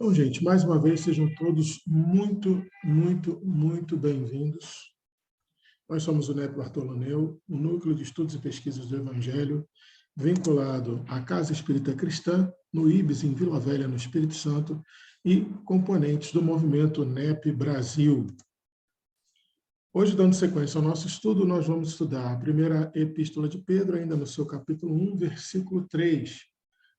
Então, gente, mais uma vez, sejam todos muito bem-vindos. Nós somos o NEP Bartolomeu, o Núcleo de Estudos e Pesquisas do Evangelho, vinculado à Casa Espírita Cristã, no IBS, em Vila Velha, no Espírito Santo, e componentes do movimento NEP Brasil. Hoje, dando sequência ao nosso estudo, nós vamos estudar a primeira epístola de Pedro, ainda no seu capítulo 1, versículo 3,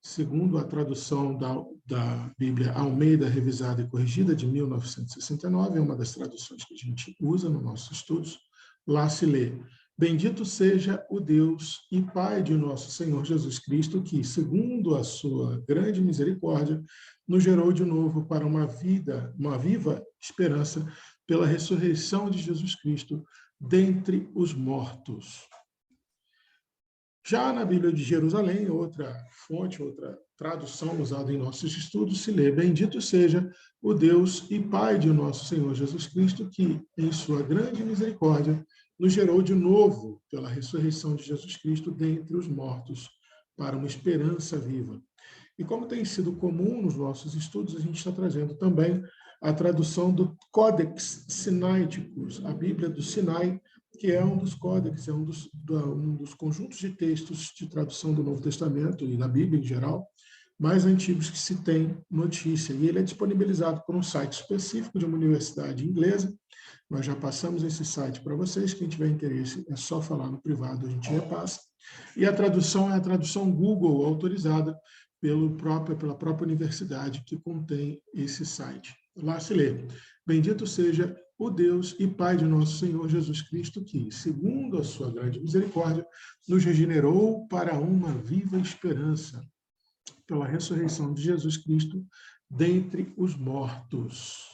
segundo a tradução da Bíblia Almeida Revisada e Corrigida, de 1969, é uma das traduções que a gente usa nos nossos estudos. Lá se lê: Bendito seja o Deus e Pai de nosso Senhor Jesus Cristo, que, segundo a sua grande misericórdia, nos gerou de novo para uma viva esperança pela ressurreição de Jesus Cristo dentre os mortos. Já na Bíblia de Jerusalém, outra fonte, outra tradução usada em nossos estudos, se lê: Bendito seja o Deus e Pai de nosso Senhor Jesus Cristo, que, em sua grande misericórdia, nos gerou de novo pela ressurreição de Jesus Cristo dentre os mortos, para uma esperança viva. E como tem sido comum nos nossos estudos, a gente está trazendo também a tradução do Codex Sinaiticus, a Bíblia do Sinai, que é um dos códex, é um dos conjuntos de textos de tradução do Novo Testamento e da Bíblia em geral, mais antigos que se tem notícia. E ele é disponibilizado por um site específico de uma universidade inglesa. Nós já passamos esse site para vocês. Quem tiver interesse é só falar no privado, a gente repassa. E a tradução é a tradução Google, autorizada pela própria universidade que contém esse site. Lá se lê: Bendito seja o Deus e Pai de nosso Senhor Jesus Cristo, que, segundo a sua grande misericórdia, nos regenerou para uma viva esperança, pela ressurreição de Jesus Cristo dentre os mortos.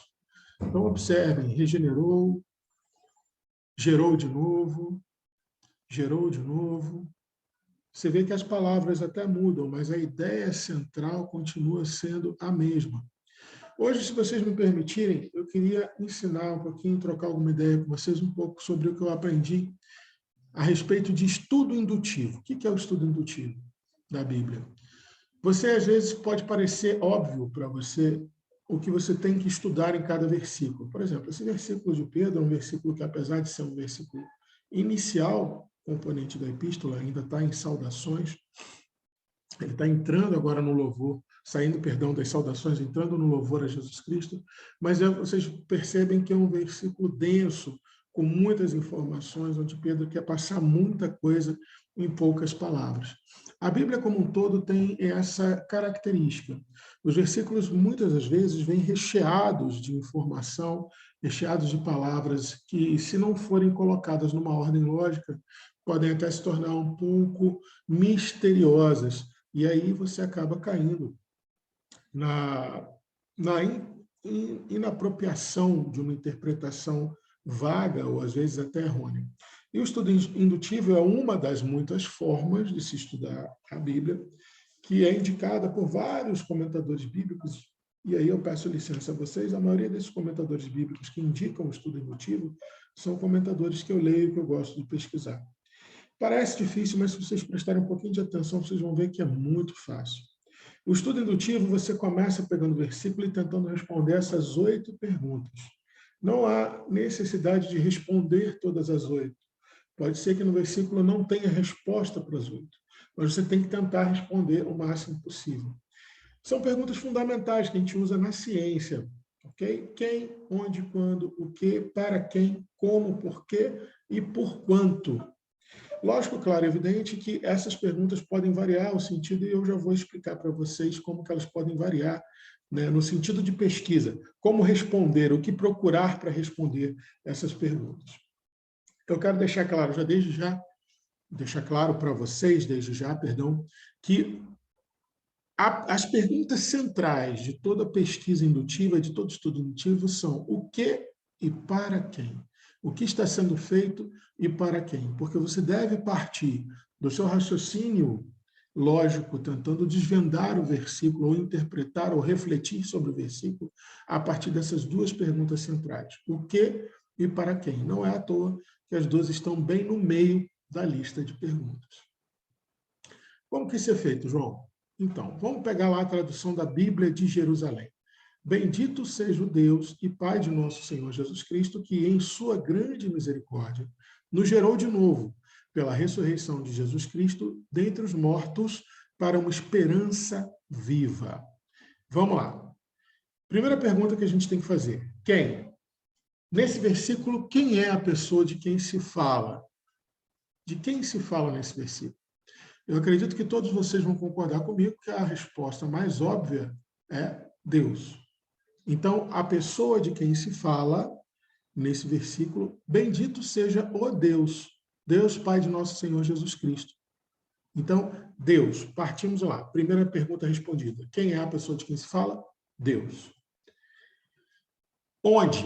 Então, observem: regenerou, gerou de novo. Você vê que as palavras até mudam, mas a ideia central continua sendo a mesma. Hoje, se vocês me permitirem, eu queria ensinar um pouquinho, trocar alguma ideia com vocês um pouco sobre o que eu aprendi a respeito de estudo indutivo. O que é o estudo indutivo da Bíblia? Você, às vezes, pode parecer óbvio para você o que você tem que estudar em cada versículo. Por exemplo, esse versículo de Pedro é um versículo que, apesar de ser um versículo inicial, componente da epístola, ainda está em saudações, ele está entrando agora no louvor, saindo, perdão, das saudações, entrando no louvor a Jesus Cristo, mas vocês percebem que é um versículo denso, com muitas informações, onde Pedro quer passar muita coisa em poucas palavras. A Bíblia como um todo tem essa característica. Os versículos, muitas das vezes, vêm recheados de informação, recheados de palavras que, se não forem colocadas numa ordem lógica, podem até se tornar um pouco misteriosas. E aí você acaba caindo na inapropriação de uma interpretação vaga ou, às vezes, até errônea. E o estudo indutivo é uma das muitas formas de se estudar a Bíblia, que é indicada por vários comentadores bíblicos, e aí eu peço licença a vocês, a maioria desses comentadores bíblicos que indicam o estudo indutivo são comentadores que eu leio, que eu gosto de pesquisar. Parece difícil, mas se vocês prestarem um pouquinho de atenção, vocês vão ver que é muito fácil. O estudo indutivo, você começa pegando o versículo e tentando responder essas 8 perguntas. Não há necessidade de responder todas as 8. Pode ser que no versículo não tenha resposta para as 8, mas você tem que tentar responder o máximo possível. São perguntas fundamentais que a gente usa na ciência. Okay? Quem, onde, quando, o que, para quem, como, por quê e por quanto. Lógico, claro, é evidente que essas perguntas podem variar o sentido, e eu já vou explicar para vocês como que elas podem variar, né, no sentido de pesquisa. Como responder, o que procurar para responder essas perguntas. Eu quero deixar claro, deixar claro para vocês, que as perguntas centrais de toda pesquisa indutiva, de todo estudo indutivo, são o que e para quem. O que está sendo feito e para quem. Porque você deve partir do seu raciocínio lógico, tentando desvendar o versículo, ou interpretar, ou refletir sobre o versículo, a partir dessas 2 perguntas centrais. O que e para quem. Não é à toa que as 2 estão bem no meio da lista de perguntas. Como que isso é feito, João? Então, vamos pegar lá a tradução da Bíblia de Jerusalém. Bendito seja o Deus e Pai de nosso Senhor Jesus Cristo, que em sua grande misericórdia nos gerou de novo, pela ressurreição de Jesus Cristo, dentre os mortos, para uma esperança viva. Vamos lá. Primeira pergunta que a gente tem que fazer. Quem? Nesse versículo, quem é a pessoa de quem se fala? De quem se fala nesse versículo? Eu acredito que todos vocês vão concordar comigo que a resposta mais óbvia é Deus. Então, a pessoa de quem se fala nesse versículo, bendito seja o Deus, Deus Pai de nosso Senhor Jesus Cristo. Então, Deus, partimos lá. Primeira pergunta respondida. Quem é a pessoa de quem se fala? Deus. Onde?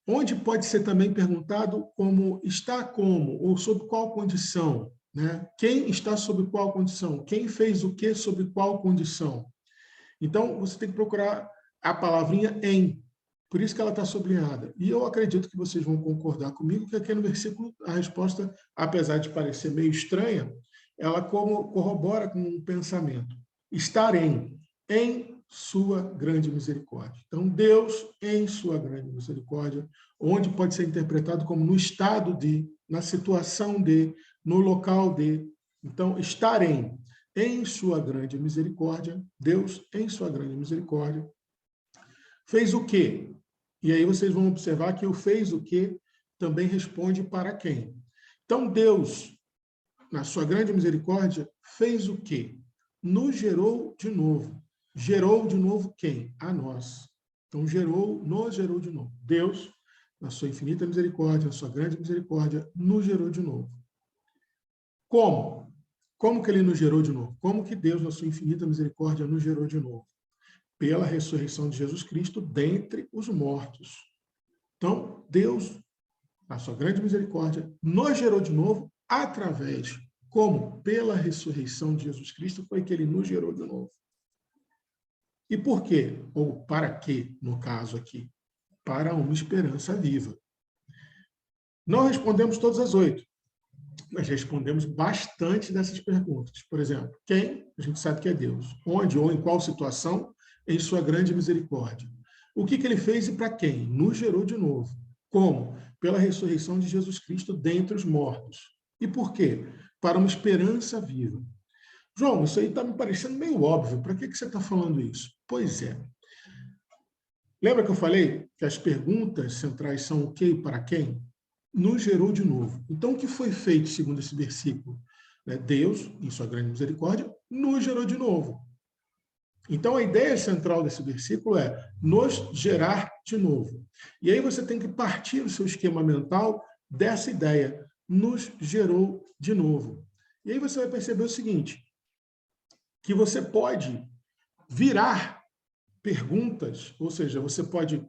Onde pode ser também perguntado como está como, ou sob qual condição, né? Quem está sob qual condição? Quem fez o que sob qual condição? Então, você tem que procurar a palavrinha em. Por isso que ela está sublinhada. E eu acredito que vocês vão concordar comigo que aqui no versículo a resposta, apesar de parecer meio estranha, ela corrobora com um pensamento. Estar em sua grande misericórdia. Então, Deus em sua grande misericórdia, onde pode ser interpretado como no estado de, na situação de, no local de. Então, estar em sua grande misericórdia, Deus em sua grande misericórdia, fez o quê? E aí vocês vão observar que o fez o quê também responde para quem. Então, Deus, na sua grande misericórdia, fez o quê? Nos gerou de novo. Gerou de novo quem? A nós. Então, nos gerou de novo. Deus, na sua infinita misericórdia, na sua grande misericórdia, nos gerou de novo. Como? Como que ele nos gerou de novo? Como que Deus, na sua infinita misericórdia, nos gerou de novo? Pela ressurreição de Jesus Cristo dentre os mortos. Então, Deus, na sua grande misericórdia, nos gerou de novo através, como? Pela ressurreição de Jesus Cristo foi que ele nos gerou de novo. E por quê? Ou para quê, no caso aqui? Para uma esperança viva. Não respondemos todas as 8, mas respondemos bastante dessas perguntas. Por exemplo, quem? A gente sabe que é Deus. Onde ou em qual situação? Em sua grande misericórdia. O que ele fez e para quem? Nos gerou de novo. Como? Pela ressurreição de Jesus Cristo dentre os mortos. E por quê? Para uma esperança viva. João, isso aí está me parecendo meio óbvio. Para que você está falando isso? Pois é. Lembra que eu falei que as perguntas centrais são o que e para quem? Nos gerou de novo. Então, o que foi feito segundo esse versículo? Deus, em sua grande misericórdia, nos gerou de novo. Então, a ideia central desse versículo é nos gerar de novo. E aí você tem que partir o seu esquema mental dessa ideia, nos gerou de novo. E aí você vai perceber o seguinte, que você pode virar perguntas, ou seja, você pode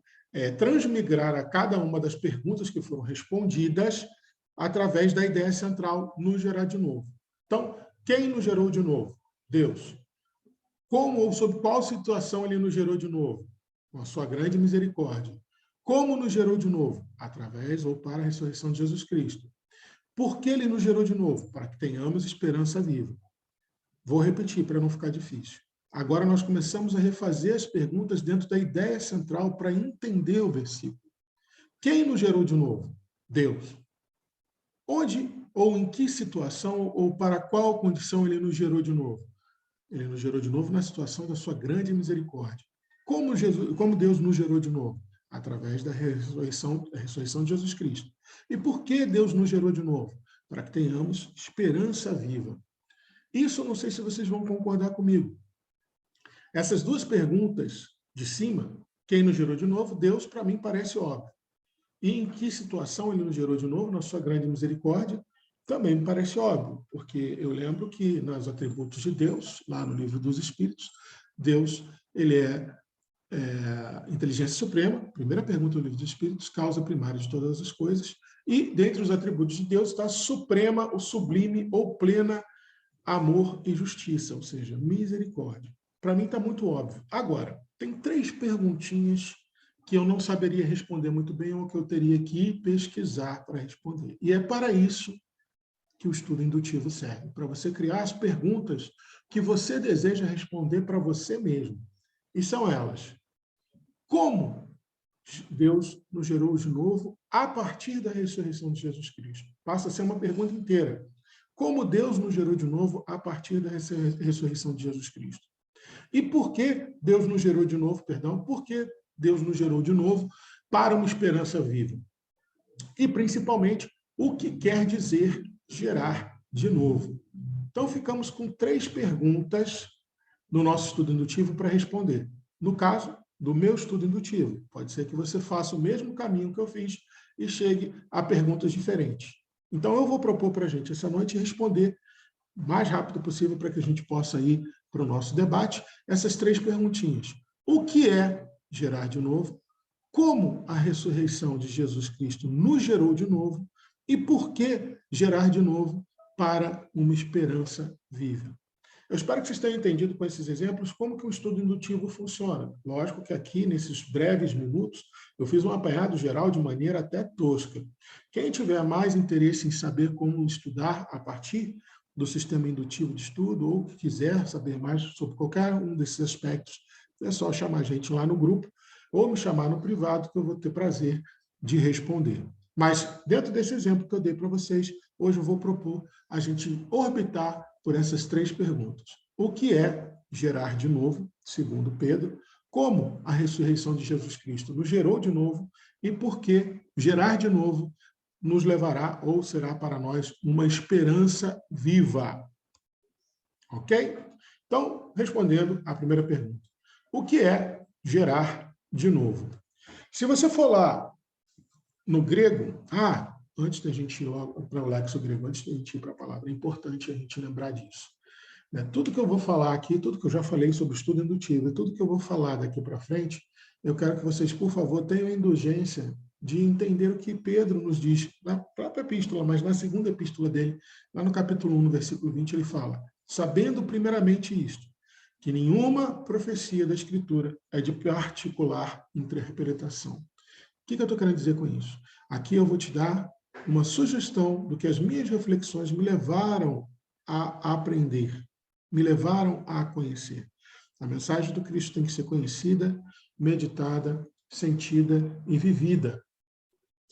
transmigrar a cada uma das perguntas que foram respondidas através da ideia central, nos gerar de novo. Então, quem nos gerou de novo? Deus. Como ou sob qual situação ele nos gerou de novo? Com a sua grande misericórdia. Como nos gerou de novo? Através ou para a ressurreição de Jesus Cristo. Por que ele nos gerou de novo? Para que tenhamos esperança viva. Vou repetir para não ficar difícil. Agora nós começamos a refazer as perguntas dentro da ideia central para entender o versículo. Quem nos gerou de novo? Deus. Onde ou em que situação ou para qual condição ele nos gerou de novo? Ele nos gerou de novo na situação da sua grande misericórdia. Como Deus nos gerou de novo? Através da ressurreição de Jesus Cristo. E por que Deus nos gerou de novo? Para que tenhamos esperança viva. Isso eu não sei se vocês vão concordar comigo. Essas duas perguntas de cima, quem nos gerou de novo? Deus, para mim, parece óbvio. E em que situação ele nos gerou de novo? Na sua grande misericórdia? Também me parece óbvio, porque eu lembro que nos atributos de Deus, lá no livro dos Espíritos, Deus, ele é inteligência suprema, primeira pergunta do livro dos Espíritos, causa primária de todas as coisas, e dentre os atributos de Deus está suprema, ou sublime, ou plena, amor e justiça, ou seja, misericórdia. Para mim está muito óbvio. Agora, tem 3 perguntinhas que eu não saberia responder muito bem ou que eu teria que pesquisar para responder. E é para isso que o estudo indutivo serve, para você criar as perguntas que você deseja responder para você mesmo. E são elas. como Deus nos gerou de novo a partir da ressurreição de Jesus Cristo. Passa a ser uma pergunta inteira. Como Deus nos gerou de novo a partir da ressurreição de Jesus Cristo? E por que Deus nos gerou de novo, perdão, por que Deus nos gerou de novo para uma esperança viva? E, principalmente, o que quer dizer gerar de novo? Então, ficamos com 3 perguntas no nosso estudo indutivo para responder. No caso do meu estudo indutivo, pode ser que você faça o mesmo caminho que eu fiz e chegue a perguntas diferentes. Então, eu vou propor para a gente essa noite responder o mais rápido possível para que a gente possa ir para o nosso debate essas 3 perguntinhas. O que é gerar de novo? Como a ressurreição de Jesus Cristo nos gerou de novo? E por que gerar de novo para uma esperança viva? Eu espero que vocês tenham entendido com esses exemplos como que o estudo indutivo funciona. Lógico que aqui, nesses breves minutos, eu fiz um apanhado geral de maneira até tosca. Quem tiver mais interesse em saber como estudar a partir do sistema indutivo de estudo, ou que quiser saber mais sobre qualquer um desses aspectos, é só chamar a gente lá no grupo, ou me chamar no privado, que eu vou ter prazer de responder. Mas, dentro desse exemplo que eu dei para vocês, hoje eu vou propor a gente orbitar por essas 3 perguntas. O que é gerar de novo, segundo Pedro? Como a ressurreição de Jesus Cristo nos gerou de novo? E por que gerar de novo nos levará ou será para nós uma esperança viva? Ok? Então, respondendo à primeira pergunta. O que é gerar de novo? Se você for lá no grego, antes da gente ir logo para o lexo grego, antes da gente ir para a palavra, é importante a gente lembrar disso. Tudo que eu vou falar aqui, tudo que eu já falei sobre estudo indutivo, e tudo que eu vou falar daqui para frente, eu quero que vocês, por favor, tenham a indulgência de entender o que Pedro nos diz na própria epístola, mas na segunda epístola dele, lá no capítulo 1, no versículo 20, ele fala: sabendo primeiramente isto, que nenhuma profecia da Escritura é de particular interpretação. O que eu estou querendo dizer com isso? Aqui eu vou te dar uma sugestão do que as minhas reflexões me levaram a aprender, me levaram a conhecer. A mensagem do Cristo tem que ser conhecida, meditada, sentida e vivida.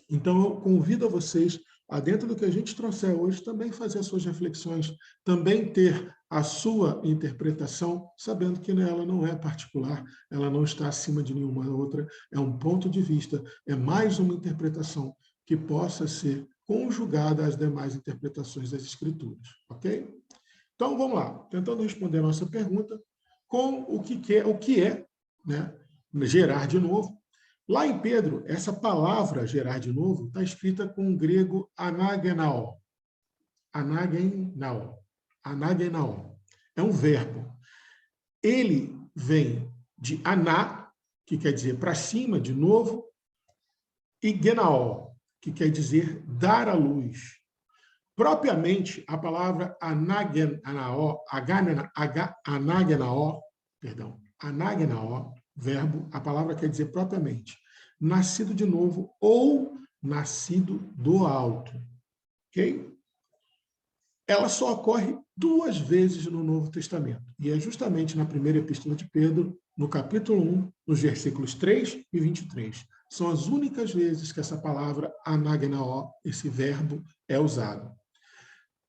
Então, eu convido a vocês, dentro do que a gente trouxer hoje, também fazer as suas reflexões, também ter a sua interpretação, sabendo que ela não é particular, ela não está acima de nenhuma outra, é um ponto de vista, é mais uma interpretação que possa ser conjugada às demais interpretações das Escrituras, ok? Então, vamos lá, tentando responder a nossa pergunta com o que é, né, gerar de novo. Lá em Pedro, essa palavra gerar de novo está escrita com o grego anagenao. Anagenao. Anagenao. É um verbo. Ele vem de aná, que quer dizer para cima, de novo, e genao, que quer dizer dar à luz. Propriamente, a palavra anagenao, verbo, a palavra quer dizer propriamente nascido de novo ou nascido do alto. Ok? Ela só ocorre 2 vezes no Novo Testamento. E é justamente na primeira epístola de Pedro, no capítulo 1, nos versículos 3 e 23. São as únicas vezes que essa palavra anagenao, esse verbo, é usado.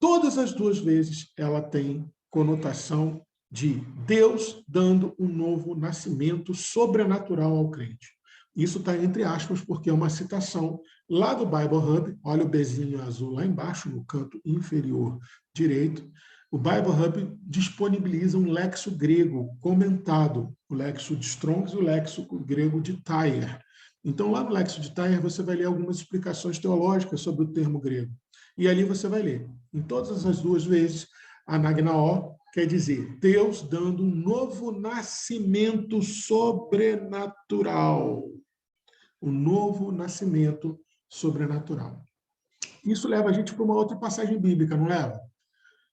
Todas as 2 vezes ela tem conotação de Deus dando um novo nascimento sobrenatural ao crente. Isso está entre aspas, porque é uma citação lá do Bible Hub, olha o bezinho azul lá embaixo, no canto inferior direito. O Bible Hub disponibiliza um lexo grego comentado, o lexo de Strong's e o lexo grego de Tyre. Então, lá no lexo de Tyre, você vai ler algumas explicações teológicas sobre o termo grego. E ali você vai ler, em todas as 2 vezes, anagnao quer dizer Deus dando um novo nascimento sobrenatural. Um novo nascimento sobrenatural. Isso leva a gente para uma outra passagem bíblica, não leva?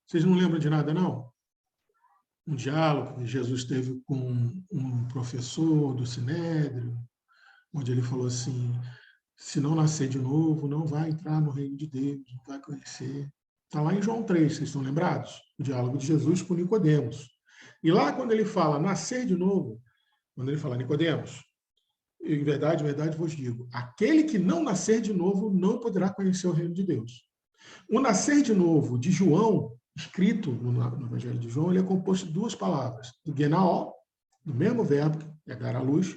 Vocês não lembram de nada, não? Um diálogo que Jesus teve com um professor do Sinédrio, onde ele falou assim: se não nascer de novo, não vai entrar no reino de Deus, não vai conhecer. Está lá em João 3, vocês estão lembrados? O diálogo de Jesus com Nicodemos. E lá, quando ele fala nascer de novo, quando ele fala Nicodemos, em verdade vos digo, aquele que não nascer de novo não poderá conhecer o reino de Deus. O nascer de novo de João, escrito no Evangelho de João, ele é composto de duas palavras, do genaó, do mesmo verbo, que é dar à luz,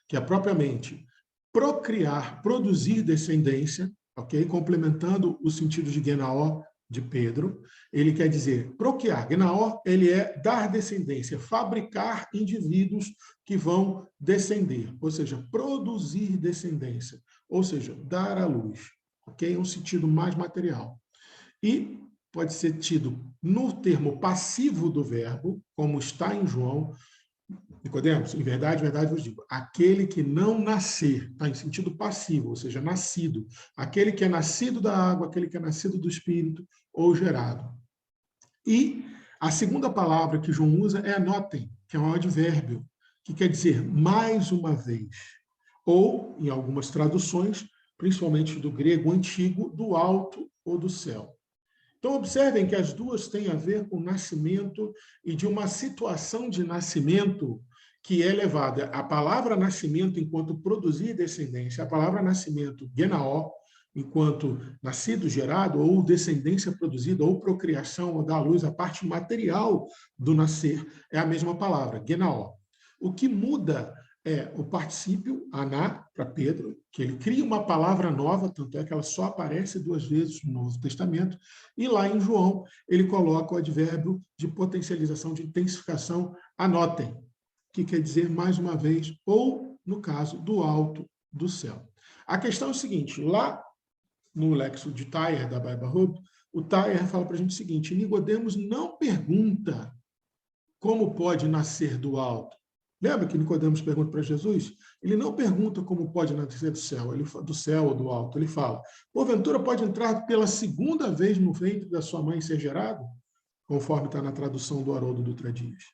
que é propriamente procriar, produzir descendência, ok? Complementando o sentido de genaó de Pedro, ele quer dizer procriar. Genaó, ele é dar descendência, fabricar indivíduos que vão descender, ou seja, produzir descendência, ou seja, dar à luz, ok? É um sentido mais material. E pode ser tido no termo passivo do verbo, como está em João, Nicodemos, em verdade vos digo, aquele que não nascer, está em sentido passivo, ou seja, nascido, aquele que é nascido da água, aquele que é nascido do Espírito ou gerado. E a segunda palavra que João usa é anotem, que é um advérbio, que quer dizer mais uma vez, ou, em algumas traduções, principalmente do grego antigo, do alto ou do céu. Então, observem que as duas têm a ver com o nascimento e de uma situação de nascimento que é levada. A palavra nascimento enquanto produzir descendência, a palavra nascimento, genaó, enquanto nascido, gerado, ou descendência produzida, ou procriação, ou dar à luz, a parte material do nascer, é a mesma palavra, genaó. O que muda é o particípio, aná, para Pedro, que ele cria uma palavra nova, tanto é que ela só aparece 2 vezes no Novo Testamento, e lá em João ele coloca o advérbio de potencialização, de intensificação, anotem, que quer dizer mais uma vez, ou, no caso, do alto do céu. A questão é o seguinte, lá no Lexo de Thayer, da Bible Hub, o Thayer fala para a gente o seguinte, Nicodemos não pergunta como pode nascer do alto. Lembra que Nicodemos pergunta para Jesus? Ele não pergunta como pode nascer do céu ou do alto. Ele fala, porventura pode entrar pela segunda vez no ventre da sua mãe e ser gerado? Conforme está na tradução do Haroldo Dutra Dias.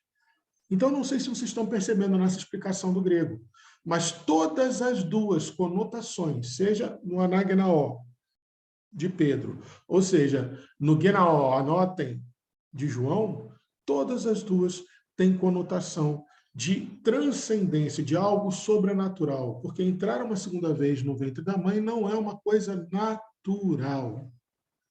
Então, não sei se vocês estão percebendo nessa explicação do grego, mas todas as duas conotações, seja no anagenaó de Pedro, ou seja, no genaó, anotem, de João, todas as duas têm conotação de transcendência, de algo sobrenatural, porque entrar uma segunda vez no ventre da mãe não é uma coisa natural,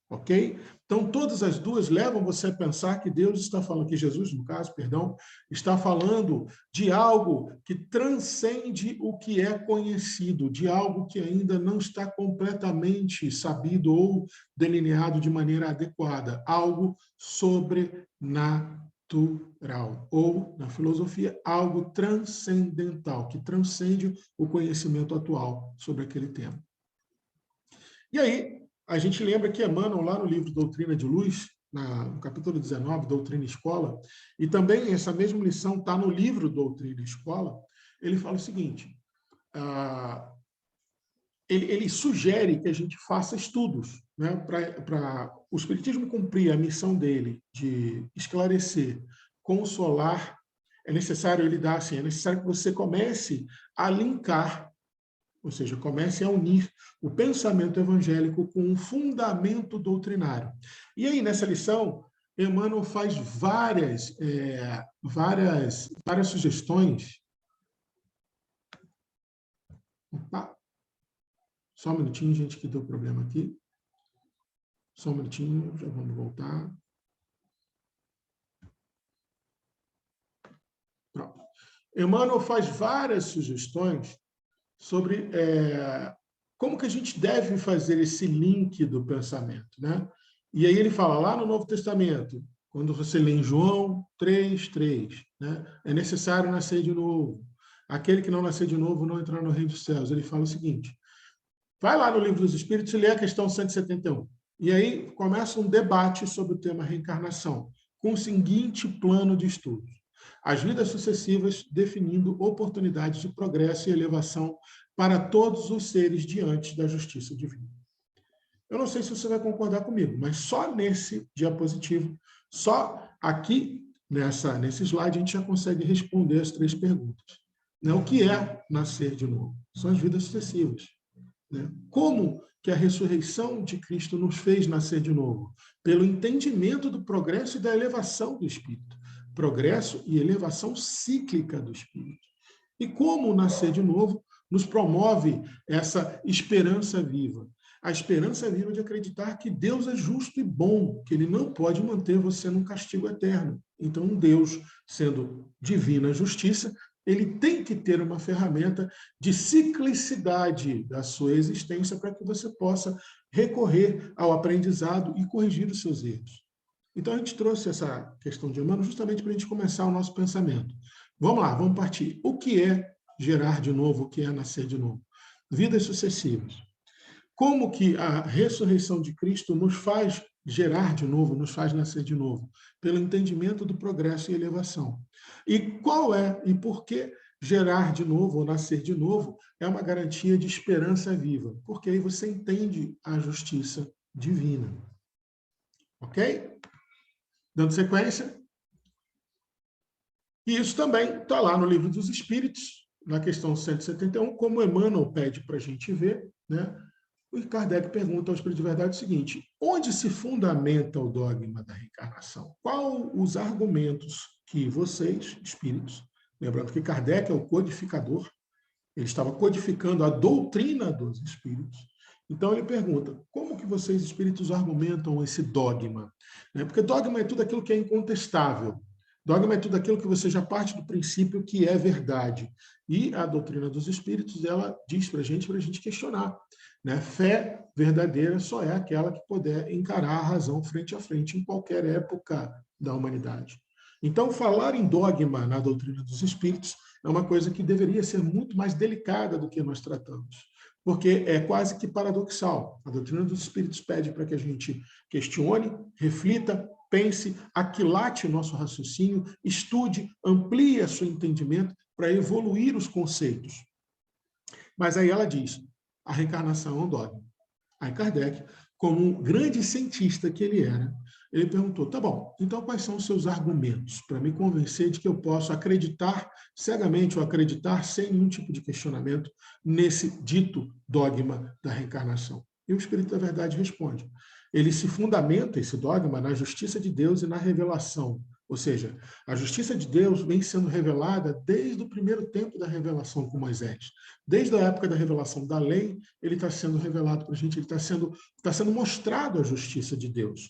ok? Então, todas as duas levam você a pensar que Deus está falando, que Jesus, no caso, perdão, está falando de algo que transcende o que é conhecido, de algo que ainda não está completamente sabido ou delineado de maneira adequada, algo sobrenatural, ou, na filosofia, algo transcendental, que transcende o conhecimento atual sobre aquele tema. E aí, a gente lembra que Emmanuel, lá no livro Doutrina de Luz, no capítulo 19, Doutrina e Escola, e também essa mesma lição está no livro Doutrina e Escola, ele fala o seguinte, ele sugere que a gente faça estudos, né, para o Espiritismo cumprir a missão dele de esclarecer, consolar, é necessário que você comece a linkar, ou seja, comece a unir o pensamento evangélico com um fundamento doutrinário. E aí, nessa lição, Emmanuel faz várias sugestões. Opa. Só um minutinho, gente, que deu problema aqui. Só um minutinho, já vamos voltar. Pronto. Emmanuel faz várias sugestões sobre como que a gente deve fazer esse link do pensamento, né? E aí ele fala lá no Novo Testamento, quando você lê em João 3:3, né? É necessário nascer de novo. Aquele que não nascer de novo não entrará no reino dos céus. Ele fala o seguinte, vai lá no Livro dos Espíritos e lê a questão 171. E aí começa um debate sobre o tema reencarnação, com o seguinte plano de estudos. As vidas sucessivas definindo oportunidades de progresso e elevação para todos os seres diante da justiça divina. Eu não sei se você vai concordar comigo, mas só nesse diapositivo, só aqui nesse slide, a gente já consegue responder as 3 perguntas. O que é nascer de novo? São as vidas sucessivas. Como que a ressurreição de Cristo nos fez nascer de novo? Pelo entendimento do progresso e da elevação do Espírito. Progresso e elevação cíclica do Espírito. E como nascer de novo? nos promove essa esperança viva. A esperança viva de acreditar que Deus é justo e bom, que ele não pode manter você num castigo eterno. Então, Deus, sendo divina justiça, ele tem que ter uma ferramenta de ciclicidade da sua existência para que você possa recorrer ao aprendizado e corrigir os seus erros. Então, a gente trouxe essa questão de Emmanuel justamente para a gente começar o nosso pensamento. Vamos lá, vamos partir. O que é gerar de novo? O que é nascer de novo? Vidas sucessivas. Como que a ressurreição de Cristo nos faz gerar de novo, nos faz nascer de novo? Pelo entendimento do progresso e elevação. E qual é e por que gerar de novo ou nascer de novo é uma garantia de esperança viva? Porque aí você entende a justiça divina. Ok? Dando sequência. E isso também está lá no Livro dos Espíritos, na questão 171, como Emmanuel pede para a gente ver, né? O Kardec pergunta ao Espírito de Verdade o seguinte: onde se fundamenta o dogma da reencarnação? Quais os argumentos que vocês, espíritos, lembrando que Kardec é o codificador, ele estava codificando a doutrina dos espíritos. Então ele pergunta: como que vocês, espíritos, argumentam esse dogma? Porque dogma é tudo aquilo que é incontestável. Dogma é tudo aquilo que você já parte do princípio que é verdade. E a doutrina dos espíritos, ela diz para a gente questionar. Fé verdadeira só é aquela que puder encarar a razão frente a frente em qualquer época da humanidade. Então, falar em dogma na doutrina dos espíritos é uma coisa que deveria ser muito mais delicada do que nós tratamos, porque é quase que paradoxal. A doutrina dos espíritos pede para que a gente questione, reflita, pense, aquilate o nosso raciocínio, estude, amplie o seu entendimento para evoluir os conceitos. Mas aí ela diz: a reencarnação é um dogma. Aí Kardec, como um grande cientista que ele era, ele perguntou: tá bom, então quais são os seus argumentos para me convencer de que eu posso acreditar cegamente ou acreditar sem nenhum tipo de questionamento nesse dito dogma da reencarnação? E o Espírito da Verdade responde: ele se fundamenta, esse dogma, na justiça de Deus e na revelação. Ou seja, a justiça de Deus vem sendo revelada desde o primeiro tempo da revelação com Moisés. Desde a época da revelação da lei, ele está sendo revelado para a gente, ele está sendo mostrado a justiça de Deus.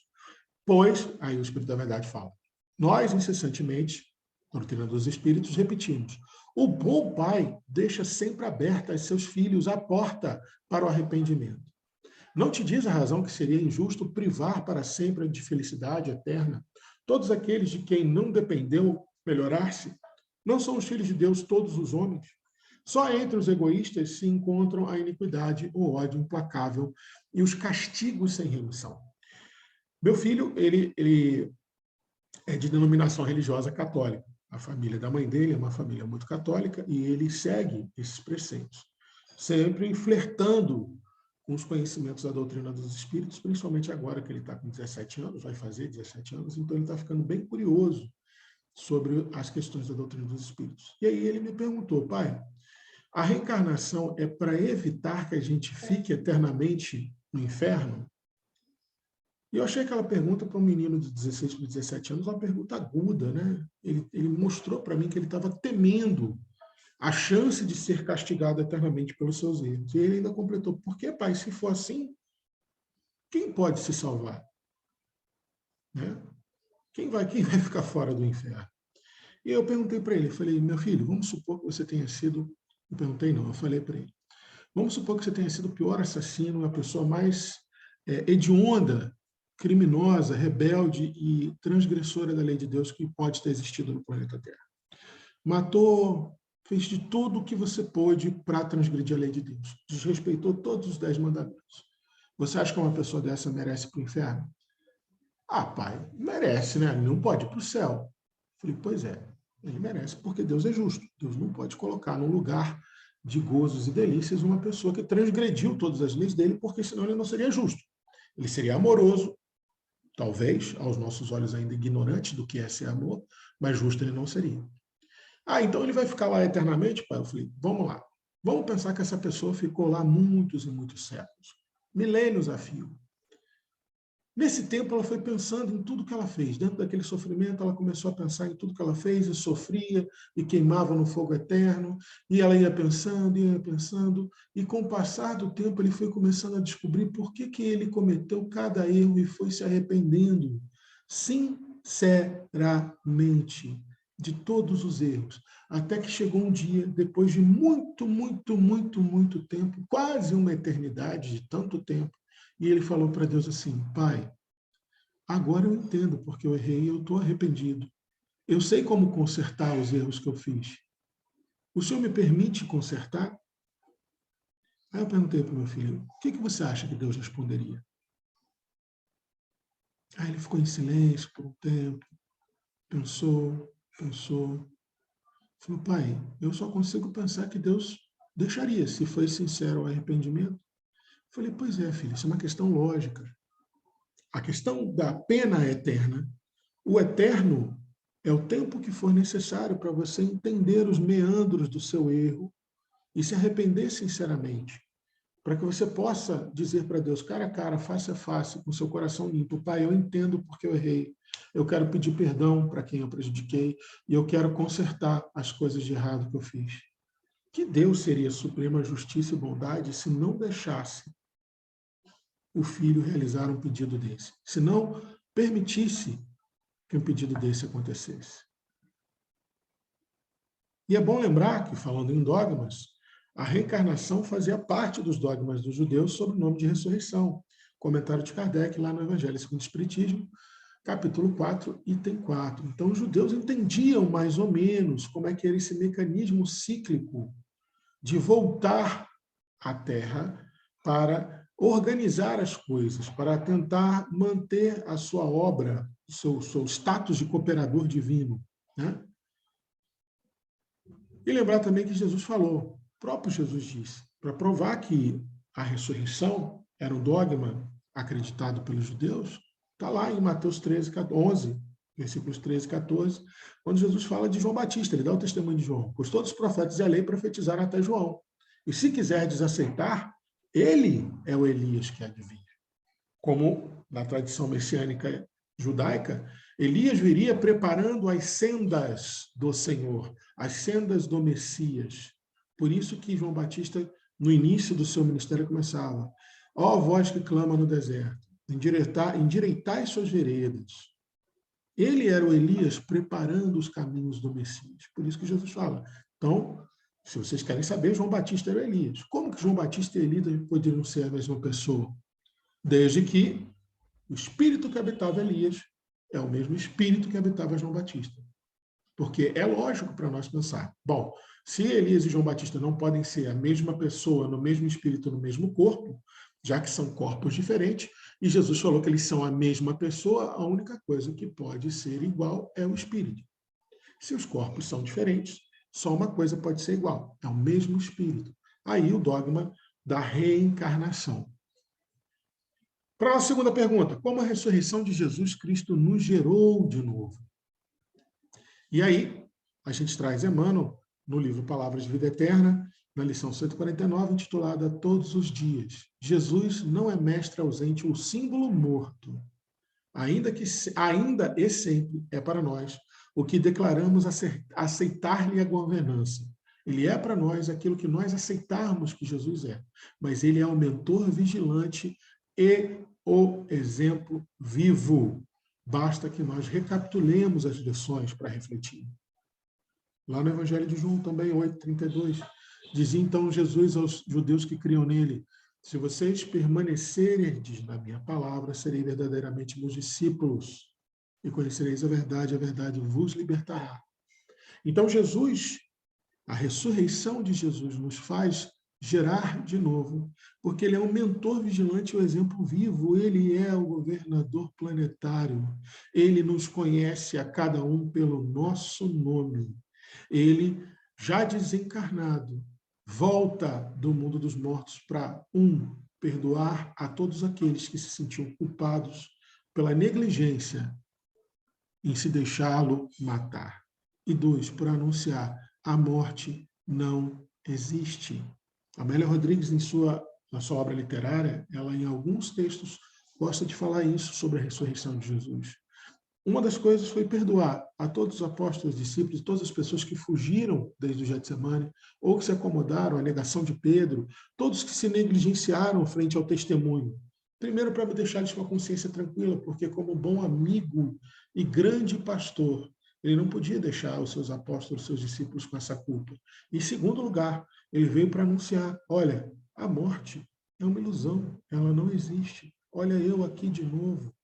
Pois, aí o Espírito da Verdade fala, nós, incessantemente, doutrina dos Espíritos, repetimos: o bom pai deixa sempre aberta a seus filhos a porta para o arrependimento. Não te diz a razão que seria injusto privar para sempre de felicidade eterna todos aqueles de quem não dependeu melhorar-se? Não são os filhos de Deus todos os homens? Só entre os egoístas se encontram a iniquidade, o ódio implacável e os castigos sem remissão. Meu filho, ele é de denominação religiosa católica. A família da mãe dele é uma família muito católica e ele segue esses preceitos, sempre flertando com os conhecimentos da doutrina dos espíritos, principalmente agora que ele está com 17 anos, vai fazer 17 anos, então ele está ficando bem curioso sobre as questões da doutrina dos espíritos. E aí ele me perguntou: pai, a reencarnação é para evitar que a gente fique eternamente no inferno? E eu achei aquela pergunta para um menino de 16 para 17 anos uma pergunta aguda, né? Ele mostrou para mim que ele estava temendo a chance de ser castigado eternamente pelos seus erros. E ele ainda completou: por que, pai, se for assim, quem pode se salvar? Né? Quem vai ficar fora do inferno? E eu perguntei para ele, falei: meu filho, vamos supor que você tenha sido... Não perguntei não, eu falei para ele: vamos supor que você tenha sido o pior assassino, a pessoa mais hedionda, criminosa, rebelde e transgressora da lei de Deus que pode ter existido no planeta Terra. Matou, fez de tudo o que você pôde para transgredir a lei de Deus. Desrespeitou todos os 10 mandamentos. Você acha que uma pessoa dessa merece ir para o inferno? Ah, pai, merece, né? Ele não pode ir para o céu. Falei: pois é, ele merece, porque Deus é justo. Deus não pode colocar num lugar de gozos e delícias uma pessoa que transgrediu todas as leis dele, porque senão ele não seria justo. Ele seria amoroso, talvez, aos nossos olhos ainda ignorantes do que é ser amor, mas justo ele não seria. Ah, então ele vai ficar lá eternamente, pai? Eu falei: vamos lá. Vamos pensar que essa pessoa ficou lá muitos e muitos séculos, milênios a fio. Nesse tempo, ela foi pensando em tudo que ela fez. Dentro daquele sofrimento, ela começou a pensar em tudo que ela fez e sofria e queimava no fogo eterno. E ela ia pensando. E com o passar do tempo, ele foi começando a descobrir por que ele cometeu cada erro e foi se arrependendo sinceramente de todos os erros. Até que chegou um dia, depois de muito tempo, quase uma eternidade de tanto tempo, e ele falou para Deus assim: Pai, agora eu entendo porque eu errei e eu estou arrependido. Eu sei como consertar os erros que eu fiz. O Senhor me permite consertar? Aí eu perguntei para o meu filho: o que você acha que Deus responderia? Aí ele ficou em silêncio por um tempo, pensou. Falou: Pai, eu só consigo pensar que Deus deixaria, se foi sincero ao arrependimento. Falei: pois é, filho, isso é uma questão lógica. A questão da pena eterna, o eterno é o tempo que for necessário para você entender os meandros do seu erro e se arrepender sinceramente, para que você possa dizer para Deus, cara a cara, face a face, com seu coração limpo: Pai, eu entendo porque eu errei, eu quero pedir perdão para quem eu prejudiquei e eu quero consertar as coisas de errado que eu fiz. Que Deus seria suprema justiça e bondade se não deixasse o filho realizar um pedido desse, se não permitisse que um pedido desse acontecesse. E é bom lembrar que, falando em dogmas, a reencarnação fazia parte dos dogmas dos judeus sob o nome de ressurreição. Comentário de Kardec lá no Evangelho segundo o Espiritismo, capítulo 4, item 4. Então, os judeus entendiam mais ou menos como é que era esse mecanismo cíclico de voltar à Terra para organizar as coisas, para tentar manter a sua obra, o seu status de cooperador divino, né? E lembrar também que Jesus falou, o próprio Jesus disse, para provar que a ressurreição era um dogma acreditado pelos judeus, está lá em Mateus 13, 11, versículos 13 e 14, quando Jesus fala de João Batista, ele dá o testemunho de João, pois todos os profetas e a lei profetizaram até João. E se quiserdes aceitar, ele é o Elias que há de vir. Como na tradição messiânica judaica, Elias viria preparando as sendas do Senhor, as sendas do Messias. Por isso que João Batista, no início do seu ministério, começava: ó voz que clama no deserto, endireitai suas veredas. Ele era o Elias preparando os caminhos do Messias. Por isso que Jesus fala. Então, se vocês querem saber, João Batista era o Elias. Como que João Batista e Elias poderiam ser a mesma pessoa? Desde que o espírito que habitava Elias é o mesmo espírito que habitava João Batista. Porque é lógico para nós pensar, bom, se Elias e João Batista não podem ser a mesma pessoa, no mesmo espírito, no mesmo corpo, já que são corpos diferentes, e Jesus falou que eles são a mesma pessoa, a única coisa que pode ser igual é o espírito. Se os corpos são diferentes, só uma coisa pode ser igual, é o mesmo espírito. Aí o dogma da reencarnação. Para a segunda pergunta, como a ressurreição de Jesus Cristo nos gerou de novo? E aí, a gente traz Emmanuel, no livro Palavras de Vida Eterna, na lição 149, intitulada Todos os Dias. Jesus não é mestre ausente ou símbolo morto. Ainda e sempre é para nós o que declaramos aceitar-lhe a governança. Ele é para nós aquilo que nós aceitarmos que Jesus é. Mas ele é o mentor vigilante e o exemplo vivo. Basta que nós recapitulemos as lições para refletir. Lá no Evangelho de João também, 8:32, dizia então Jesus aos judeus que criam nele: se vocês permanecerem na minha palavra, serei verdadeiramente meus discípulos e conhecereis a verdade vos libertará. Então Jesus, a ressurreição de Jesus nos faz gerar de novo, porque ele é um mentor vigilante e o exemplo vivo, ele é o governador planetário, ele nos conhece a cada um pelo nosso nome. Ele, já desencarnado, volta do mundo dos mortos para, perdoar a todos aqueles que se sentiam culpados pela negligência em se deixá-lo matar. E 2, por anunciar: a morte não existe. Amélia Rodrigues, na sua obra literária, ela em alguns textos gosta de falar isso sobre a ressurreição de Jesus. Uma das coisas foi perdoar a todos os apóstolos, discípulos, todas as pessoas que fugiram desde o Getsemane, ou que se acomodaram à negação de Pedro, todos que se negligenciaram frente ao testemunho. Primeiro, para me deixar eles com a consciência tranquila, porque como bom amigo e grande pastor, ele não podia deixar os seus apóstolos, os seus discípulos com essa culpa. Em segundo lugar, ele veio para anunciar, olha, a morte é uma ilusão, ela não existe. Olha eu aqui de novo.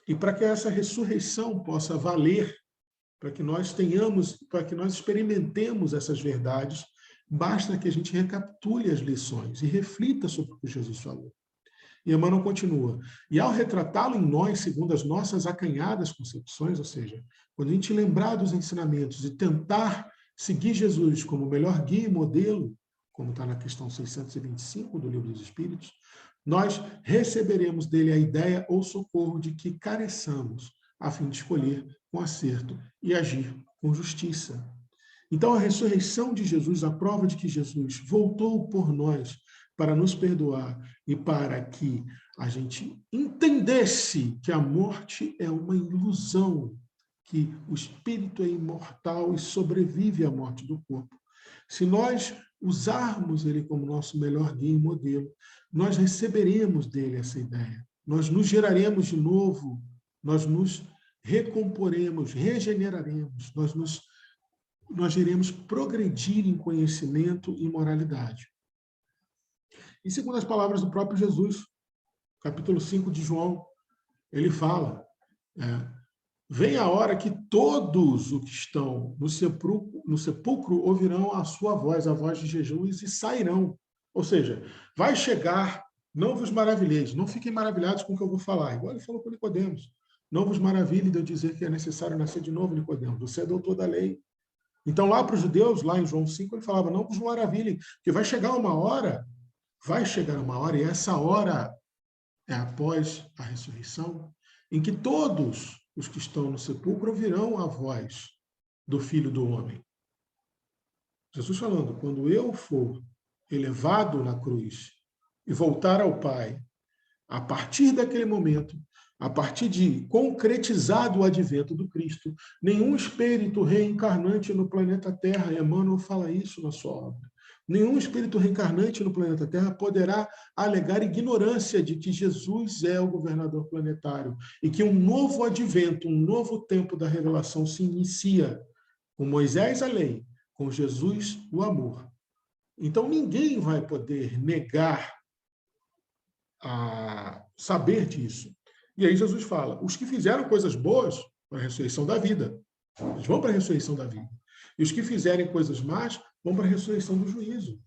E para que essa ressurreição possa valer, para que nós tenhamos, para que nós experimentemos essas verdades, basta que a gente recapitule as lições e reflita sobre o que Jesus falou. E Emmanuel continua. E ao retratá-lo em nós, segundo as nossas acanhadas concepções, ou seja, quando a gente lembrar dos ensinamentos e tentar seguir Jesus como o melhor guia e modelo, como está na questão 625 do Livro dos Espíritos, nós receberemos dele a ideia ou socorro de que careçamos, a fim de escolher com acerto e agir com justiça. Então, a ressurreição de Jesus, a prova de que Jesus voltou por nós para nos perdoar e para que a gente entendesse que a morte é uma ilusão, que o espírito é imortal e sobrevive à morte do corpo. Se nós usarmos ele como nosso melhor guia e modelo, nós receberemos dele essa ideia. Nós nos geraremos de novo, nós nos recomporemos, regeneraremos, nós iremos progredir em conhecimento e moralidade. E segundo as palavras do próprio Jesus, capítulo 5 de João, ele fala, vem a hora que todos os que estão no sepulcro ouvirão a sua voz, a voz de Jesus, e sairão. Ou seja, vai chegar, não vos maravilheis, não fiquem maravilhados com o que eu vou falar. Igual ele falou com Nicodemos. Não vos maravilhe de eu dizer que é necessário nascer de novo, Nicodemos. Você é doutor da lei. Então, lá para os judeus, lá em João 5, ele falava, não vos maravilhem, porque vai chegar uma hora, e essa hora é após a ressurreição, em que todos os que estão no sepulcro ouvirão a voz do Filho do Homem. Jesus falando, quando eu for elevado na cruz e voltar ao Pai, a partir daquele momento, a partir de concretizado o advento do Cristo, nenhum espírito reencarnante no planeta Terra, Emmanuel fala isso na sua obra, nenhum espírito reencarnante no planeta Terra poderá alegar ignorância de que Jesus é o governador planetário e que um novo advento, um novo tempo da revelação se inicia com Moisés a lei, com Jesus o amor. Então ninguém vai poder negar a saber disso. E aí Jesus fala, os que fizeram coisas boas para a ressurreição da vida, eles vão para a ressurreição da vida. E os que fizerem coisas más vão para a ressurreição do juízo.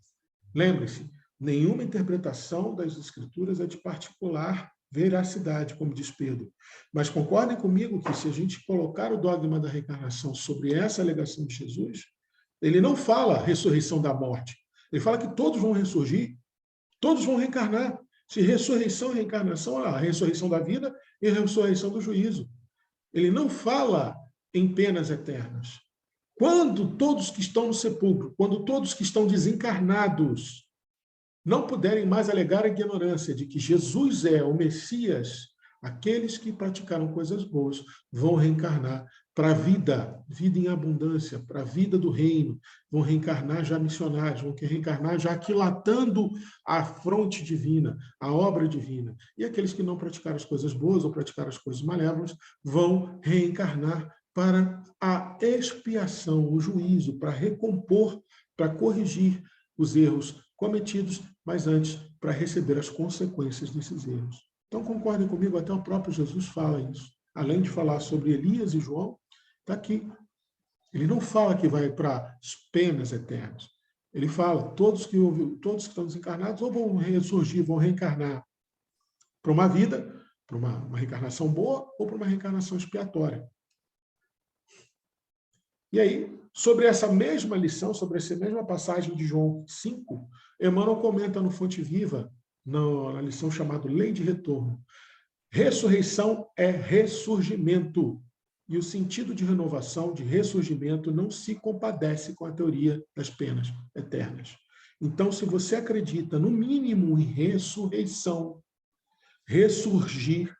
Lembre-se, nenhuma interpretação das Escrituras é de particular veracidade, como diz Pedro. Mas concordem comigo que se a gente colocar o dogma da reencarnação sobre essa alegação de Jesus, ele não fala ressurreição da morte. Ele fala que todos vão ressurgir, todos vão reencarnar. Se ressurreição e reencarnação, olha lá, a ressurreição da vida e a ressurreição do juízo. Ele não fala em penas eternas. Quando todos que estão no sepulcro, quando todos que estão desencarnados não puderem mais alegar a ignorância de que Jesus é o Messias, aqueles que praticaram coisas boas vão reencarnar para a vida em abundância, para a vida do reino, vão reencarnar já missionários, vão reencarnar já aquilatando a fronte divina, a obra divina. E aqueles que não praticaram as coisas boas ou praticaram as coisas malévolas vão reencarnar para a expiação, o juízo, para recompor, para corrigir os erros cometidos, mas antes para receber as consequências desses erros. Então, concordem comigo, até o próprio Jesus fala isso. Além de falar sobre Elias e João, está aqui. Ele não fala que vai para as penas eternas. Ele fala, todos que estão desencarnados ou vão ressurgir, vão reencarnar para uma vida, para uma reencarnação boa ou para uma reencarnação expiatória. E aí, sobre essa mesma lição, sobre essa mesma passagem de João 5, Emmanuel comenta no Fonte Viva, na lição chamada Lei de Retorno. Ressurreição é ressurgimento. E o sentido de renovação, de ressurgimento, não se compadece com a teoria das penas eternas. Então, se você acredita, no mínimo, em ressurreição, ressurgir,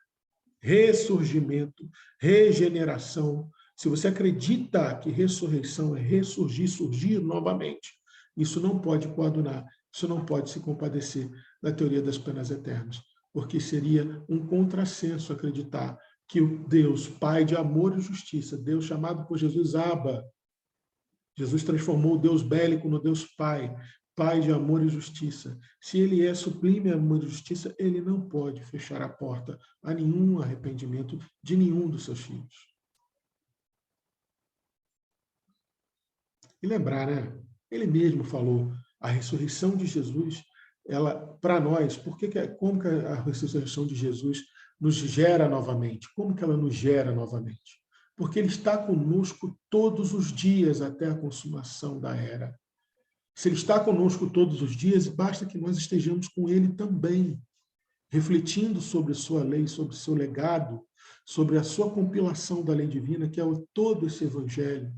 ressurgimento, regeneração. Se você acredita que ressurreição é ressurgir, surgir novamente, isso não pode coadunar, isso não pode se compadecer da teoria das penas eternas, porque seria um contrassenso acreditar que o Deus, Pai de amor e justiça, Deus chamado por Jesus Abba, Jesus transformou o Deus bélico no Deus Pai, Pai de amor e justiça. Se ele é sublime amor e justiça, ele não pode fechar a porta a nenhum arrependimento de nenhum dos seus filhos. E lembrar, né? Ele mesmo falou, a ressurreição de Jesus, ela, para nós, como que a ressurreição de Jesus nos gera novamente? Como que ela nos gera novamente? Porque ele está conosco todos os dias até a consumação da era. Se ele está conosco todos os dias, basta que nós estejamos com ele também, refletindo sobre sua lei, sobre seu legado, sobre a sua compilação da lei divina, que é todo esse evangelho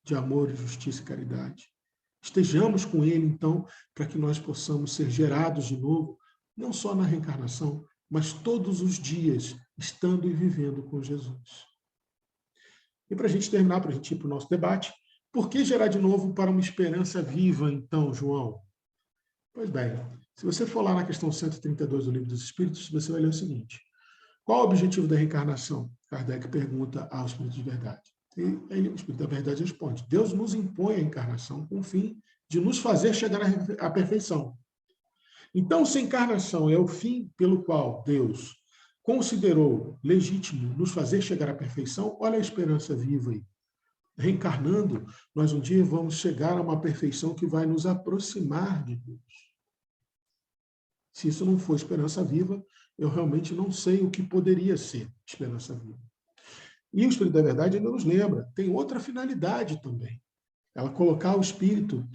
de amor, justiça e caridade. Estejamos com ele, então, para que nós possamos ser gerados de novo, não só na reencarnação, mas todos os dias, estando e vivendo com Jesus. E para a gente terminar, para a gente ir para o nosso debate, por que gerar de novo para uma esperança viva, então, João? Pois bem, se você for lá na questão 132 do Livro dos Espíritos, você vai ler o seguinte. Qual o objetivo da reencarnação? Kardec pergunta ao Espírito de Verdade. E o Espírito da Verdade responde, Deus nos impõe a encarnação com o fim de nos fazer chegar à perfeição. Então, se a encarnação é o fim pelo qual Deus considerou legítimo nos fazer chegar à perfeição, olha a esperança viva aí. Reencarnando, nós um dia vamos chegar a uma perfeição que vai nos aproximar de Deus. Se isso não for esperança viva, eu realmente não sei o que poderia ser esperança viva. E o Espírito da Verdade ainda nos lembra, tem outra finalidade também. Ela colocar o Espírito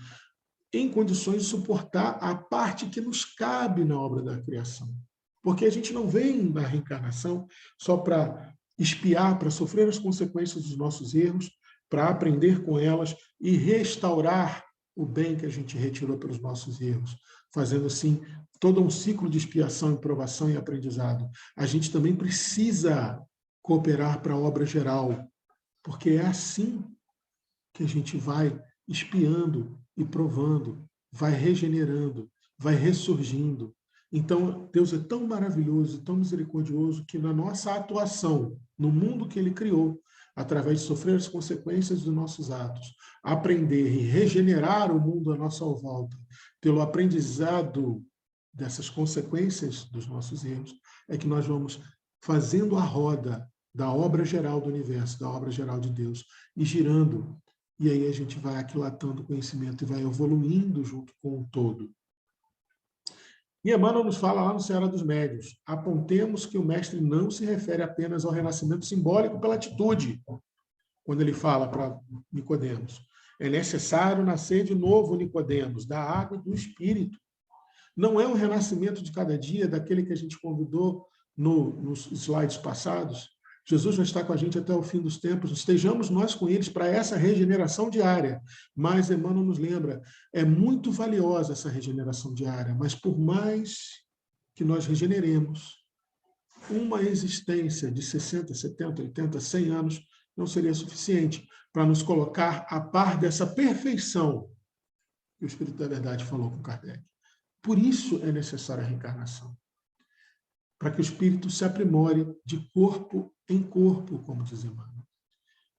em condições de suportar a parte que nos cabe na obra da criação. Porque a gente não vem na reencarnação só para expiar, para sofrer as consequências dos nossos erros, para aprender com elas e restaurar o bem que a gente retirou pelos nossos erros, fazendo assim todo um ciclo de expiação, provação e aprendizado. A gente também precisa cooperar para a obra geral, porque é assim que a gente vai expiando e provando, vai regenerando, vai ressurgindo. Então, Deus é tão maravilhoso, tão misericordioso, que na nossa atuação, no mundo que Ele criou, através de sofrer as consequências dos nossos atos, aprender e regenerar o mundo à nossa volta, pelo aprendizado dessas consequências dos nossos erros, é que nós vamos fazendo a roda da obra geral do universo, da obra geral de Deus, e girando. E aí a gente vai aquilatando conhecimento e vai evoluindo junto com o todo. E Emmanuel nos fala lá no Seara dos Médios, apontemos que o mestre não se refere apenas ao renascimento simbólico pela atitude, quando ele fala para Nicodemos. É necessário nascer de novo, Nicodemos, da água e do Espírito. Não é um renascimento de cada dia, daquele que a gente convidou nos slides passados. Jesus vai estar com a gente até o fim dos tempos, estejamos nós com eles para essa regeneração diária. Mas Emmanuel nos lembra, é muito valiosa essa regeneração diária, mas por mais que nós regeneremos, uma existência de 60, 70, 80, 100 anos não seria suficiente para nos colocar a par dessa perfeição que o Espírito da Verdade falou com Kardec. Por isso é necessária a reencarnação, para que o espírito se aprimore de corpo em corpo, como diz Emmanuel.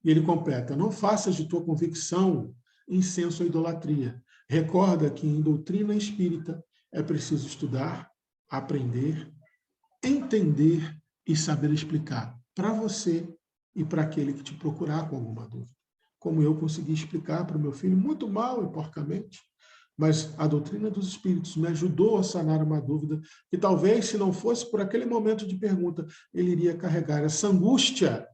E ele completa, não faças de tua convicção incenso à idolatria. Recorda que em doutrina espírita é preciso estudar, aprender, entender e saber explicar para você e para aquele que te procurar com alguma dúvida. Como eu consegui explicar para o meu filho, muito mal e porcamente, mas a doutrina dos espíritos me ajudou a sanar uma dúvida que talvez, se não fosse por aquele momento de pergunta, ele iria carregar essa angústia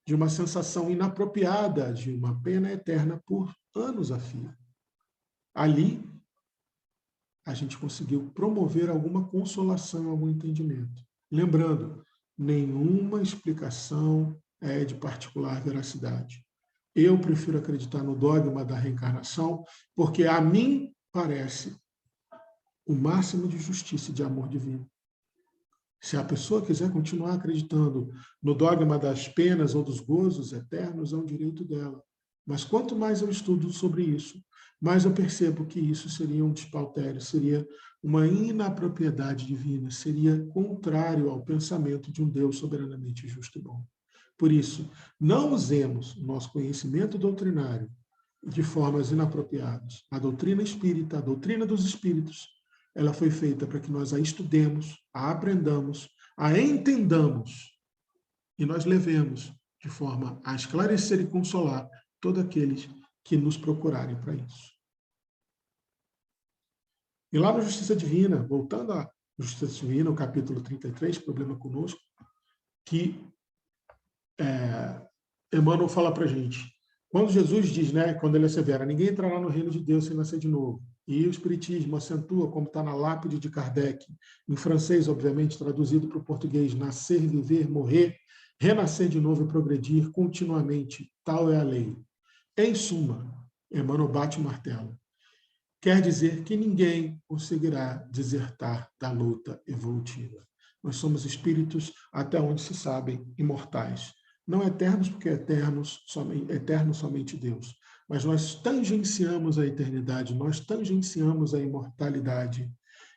de uma sensação inapropriada, de uma pena eterna por anos a fio. Ali, a gente conseguiu promover alguma consolação, algum entendimento. Lembrando, nenhuma explicação é de particular veracidade. Eu prefiro acreditar no dogma da reencarnação, porque a mim parece o máximo de justiça e de amor divino. Se a pessoa quiser continuar acreditando no dogma das penas ou dos gozos eternos, é um direito dela. Mas quanto mais eu estudo sobre isso, mais eu percebo que isso seria um despautério, seria uma inapropriedade divina, seria contrário ao pensamento de um Deus soberanamente justo e bom. Por isso, não usemos o nosso conhecimento doutrinário de formas inapropriadas. A doutrina espírita, a doutrina dos espíritos, ela foi feita para que nós a estudemos, a aprendamos, a entendamos e nós levemos de forma a esclarecer e consolar todos aqueles que nos procurarem para isso. E lá na Justiça Divina, voltando à Justiça Divina, o capítulo 33, Problema Conosco, que Emmanuel fala para a gente. Quando Jesus diz, né, quando ele assevera, ninguém entrará no reino de Deus sem nascer de novo. E o Espiritismo acentua, como está na lápide de Kardec, em francês, obviamente, traduzido para o português, nascer, viver, morrer, renascer de novo e progredir continuamente. Tal é a lei. Em suma, Emmanuel bate o martelo. Quer dizer que ninguém conseguirá desertar da luta evolutiva. Nós somos espíritos, até onde se sabem, imortais. Não eternos, porque eterno somente Deus. Mas nós tangenciamos a eternidade, nós tangenciamos a imortalidade.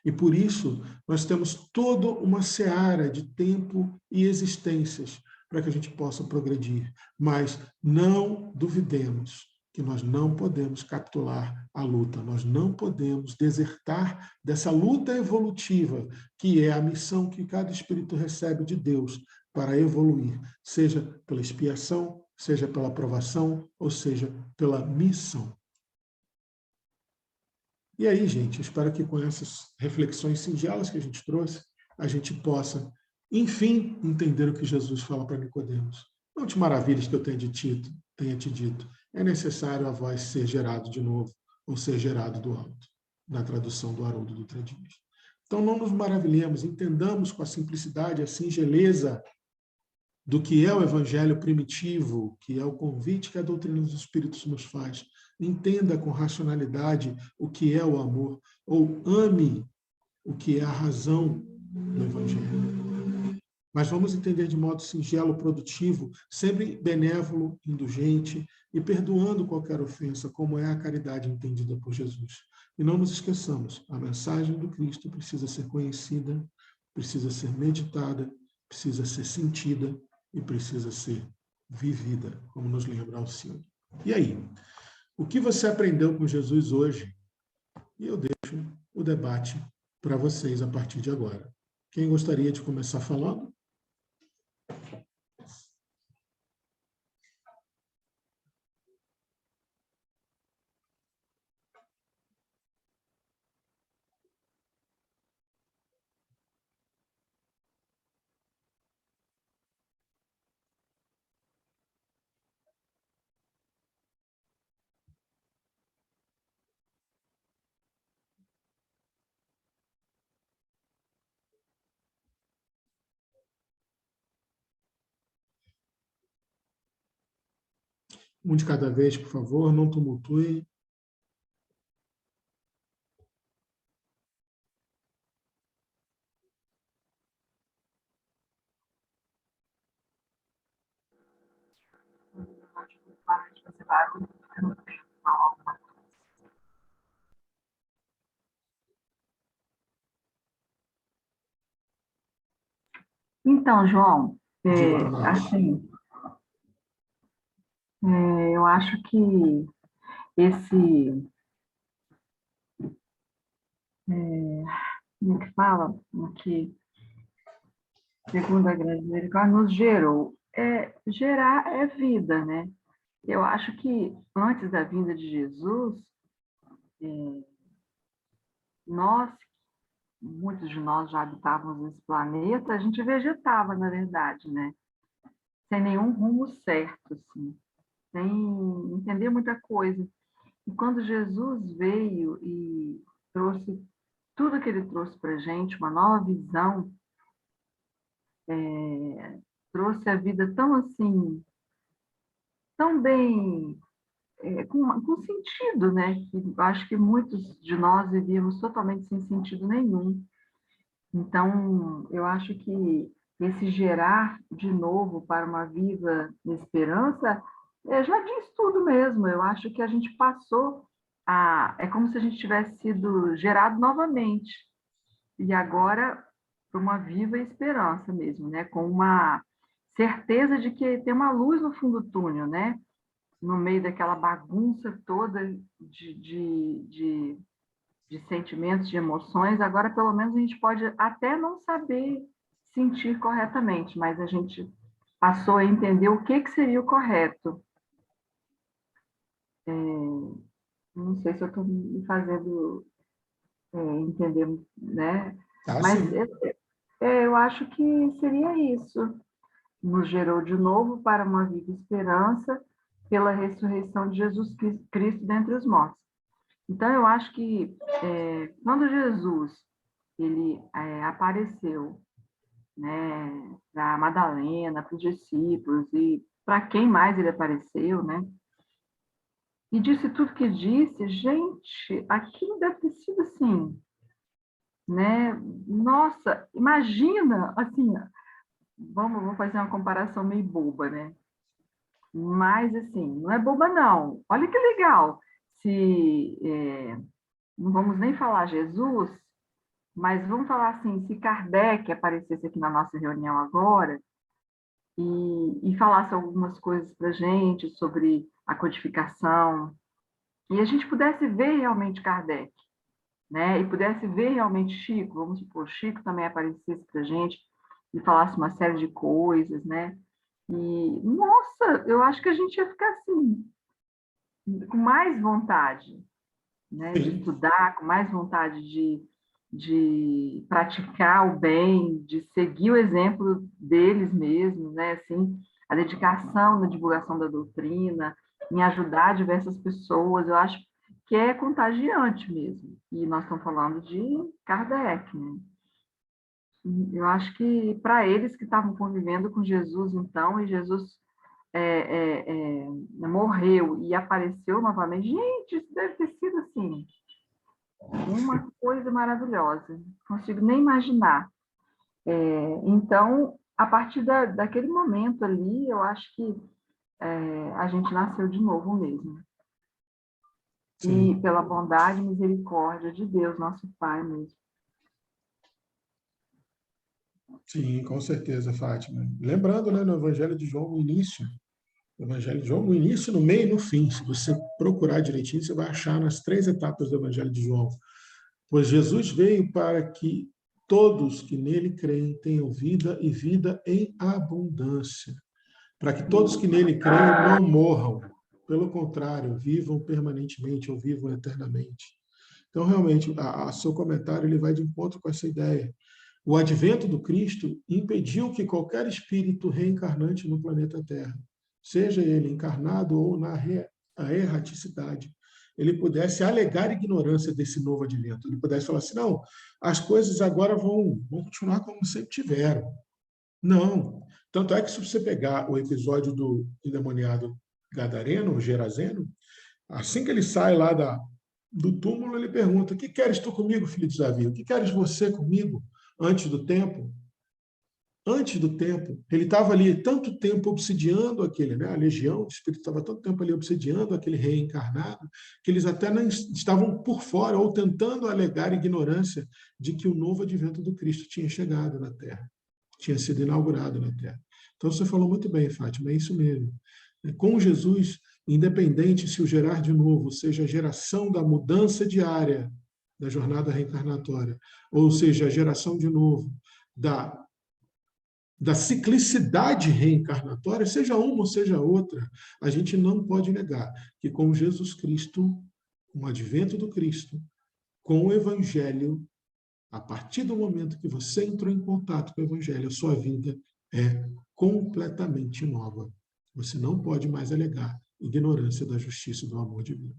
E por isso, nós temos toda uma seara de tempo e existências para que a gente possa progredir. Mas não duvidemos que nós não podemos capitular a luta, nós não podemos desertar dessa luta evolutiva, que é a missão que cada espírito recebe de Deus para evoluir, seja pela expiação, seja pela aprovação, ou seja, pela missão. E aí, gente, eu espero que com essas reflexões singelas que a gente trouxe, a gente possa, enfim, entender o que Jesus fala para Nicodemos. Não te maravilhes que eu tenha te dito. É necessário a voz ser gerado de novo, ou ser gerado do alto, na tradução do Haroldo Dutra Dias. Então não nos maravilhemos, entendamos com a simplicidade, a singeleza do que é o evangelho primitivo, que é o convite que a doutrina dos espíritos nos faz. Entenda com racionalidade o que é o amor, ou ame o que é a razão do evangelho. Mas vamos entender de modo singelo, produtivo, sempre benévolo, indulgente e perdoando qualquer ofensa, como é a caridade entendida por Jesus. E não nos esqueçamos, a mensagem do Cristo precisa ser conhecida, precisa ser meditada, precisa ser sentida e precisa ser vivida, como nos lembra Alcione. E aí, o que você aprendeu com Jesus hoje? E eu deixo o debate para vocês a partir de agora. Quem gostaria de começar falando? Um de cada vez, por favor, não tumultue. Então, João, Diga para nós. assim, eu acho que esse, como é que fala? Que, segundo a grande misericórdia, nos gerou. Gerar é vida, né? Eu acho que antes da vinda de Jesus, nós, muitos de nós já habitávamos nesse planeta, a gente vegetava, na verdade, né? Sem nenhum rumo certo, assim, sem entender muita coisa. E quando Jesus veio e trouxe tudo que ele trouxe para a gente, uma nova visão, trouxe a vida tão assim, tão bem, com sentido, né? Que acho que muitos de nós vivíamos totalmente sem sentido nenhum. Então, eu acho que esse gerar de novo para uma viva esperança já diz tudo mesmo. Eu acho que a gente passou a. É como se a gente tivesse sido gerado novamente. E agora, para uma viva esperança mesmo, né? Com uma certeza de que tem uma luz no fundo do túnel, né? No meio daquela bagunça toda de sentimentos, de emoções, agora pelo menos a gente pode até não saber sentir corretamente, mas a gente passou a entender o que seria o correto. Não sei se eu estou me fazendo entender, né? Ah, Mas sim. eu acho que seria isso. Nos gerou de novo para uma viva esperança pela ressurreição de Jesus Cristo dentre os mortos. Então, eu acho que quando Jesus ele apareceu, né, para Madalena, para os discípulos e para quem mais ele apareceu, né, e disse tudo que disse, gente, aquilo deve ter sido assim, né? Nossa, imagina, assim, vamos fazer uma comparação meio boba, né? Mas, assim, não é boba, não. Olha que legal. Se não vamos nem falar Jesus, mas vamos falar assim, se Kardec aparecesse aqui na nossa reunião agora e falasse algumas coisas para a gente sobre a codificação, e a gente pudesse ver realmente Kardec, né? E pudesse ver realmente Chico, vamos supor, Chico também aparecesse para a gente e falasse uma série de coisas, né? E, nossa, eu acho que a gente ia ficar assim, com mais vontade, né, de Sim, estudar, com mais vontade de praticar o bem, de seguir o exemplo deles mesmos, né, assim, a dedicação na divulgação da doutrina, em ajudar diversas pessoas, eu acho que é contagiante mesmo. E nós estamos falando de Kardec, né? Eu acho que para eles que estavam convivendo com Jesus, então, e Jesus morreu e apareceu novamente, gente, isso deve ter sido assim, uma coisa maravilhosa, não consigo nem imaginar. Então, a partir daquele momento ali, eu acho que a gente nasceu de novo mesmo. E sim, pela bondade e misericórdia de Deus, nosso Pai mesmo. sim, com certeza, Fátima. Lembrando, né, no Evangelho de João, no início, no Evangelho de João, no início, no meio e no fim. Se você procurar direitinho, você vai achar nas três etapas do Evangelho de João. Pois Jesus veio para que todos que nele creem tenham vida e vida em abundância. Para que todos que nele creem não morram. Pelo contrário, vivam permanentemente ou vivam eternamente. Então, realmente, a seu comentário ele vai de encontro com essa ideia. O advento do Cristo impediu que qualquer espírito reencarnante no planeta Terra, seja ele encarnado ou na erraticidade, ele pudesse alegar ignorância desse novo advento. Ele pudesse falar assim: não, as coisas agora vão continuar como sempre tiveram. Não. Tanto é que, se você pegar o episódio do endemoniado Gadareno, o Gerazeno, assim que ele sai lá do túmulo, ele pergunta: o que queres tu comigo, filho de Davi? O que queres você comigo antes do tempo? Antes do tempo, ele estava ali tanto tempo obsidiando aquele, né? A legião, o espírito estava tanto tempo ali obsidiando aquele rei encarnado, que eles até não estavam por fora ou tentando alegar ignorância de que o novo advento do Cristo tinha chegado na Terra, tinha sido inaugurado na Terra. Então você falou muito bem, Fátima, é isso mesmo. Com Jesus, independente se o gerar de novo seja a geração da mudança diária da jornada reencarnatória, ou seja, a geração de novo da ciclicidade reencarnatória, seja uma ou seja outra, a gente não pode negar que com Jesus Cristo, com o advento do Cristo, com o Evangelho, a partir do momento que você entrou em contato com o Evangelho, a sua vida é completamente nova. Você não pode mais alegar ignorância da justiça e do amor divino.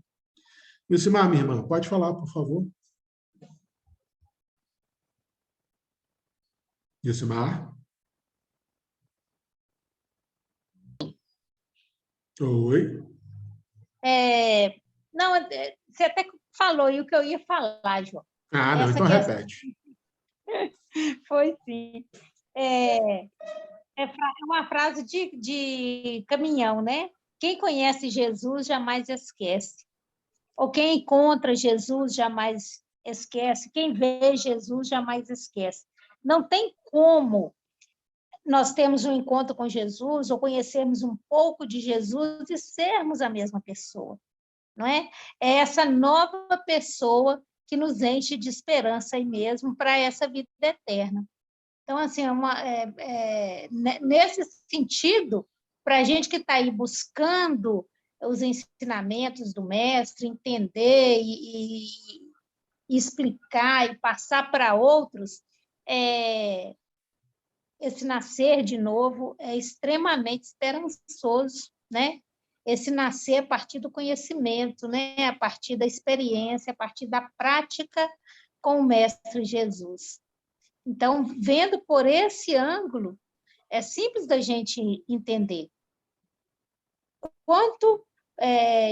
Wilcimar, minha irmã, pode falar, por favor? Wilcimar? Oi? Não, você até falou aí o que eu ia falar, João. Ah, não, Essa então questão repete. Foi sim. É uma frase de caminhão, né? Quem conhece Jesus jamais esquece. Ou quem encontra Jesus jamais esquece. Quem vê Jesus jamais esquece. Não tem como nós termos um encontro com Jesus ou conhecermos um pouco de Jesus e sermos a mesma pessoa, não é? É essa nova pessoa que nos enche de esperança aí mesmo para essa vida eterna. Então, assim, nesse sentido, para a gente que está aí buscando os ensinamentos do mestre, entender e explicar e passar para outros, esse nascer de novo é extremamente esperançoso, né? Esse nascer a partir do conhecimento, né? A partir da experiência, a partir da prática com o Mestre Jesus. Então, vendo por esse ângulo, é simples da gente entender quanto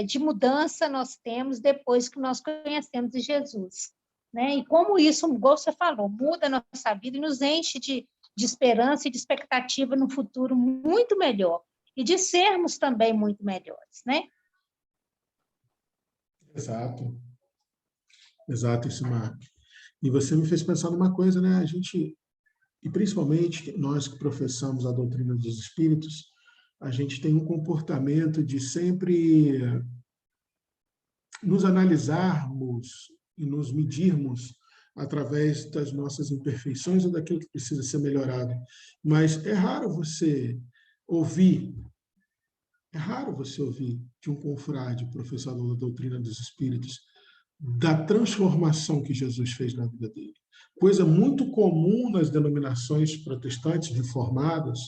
de mudança nós temos depois que nós conhecemos Jesus, né? E como isso, igual você falou, muda a nossa vida e nos enche de esperança e de expectativa no futuro muito melhor e de sermos também muito melhores, né? Exato. Exato, Isimar. E você me fez pensar numa coisa, né? A gente, e principalmente nós que professamos a doutrina dos espíritos, a gente tem um comportamento de sempre nos analisarmos e nos medirmos através das nossas imperfeições ou daquilo que precisa ser melhorado. Mas é raro você ouvir de um confrade, professor da doutrina dos espíritos, da transformação que Jesus fez na vida dele. Coisa muito comum nas denominações protestantes reformadas,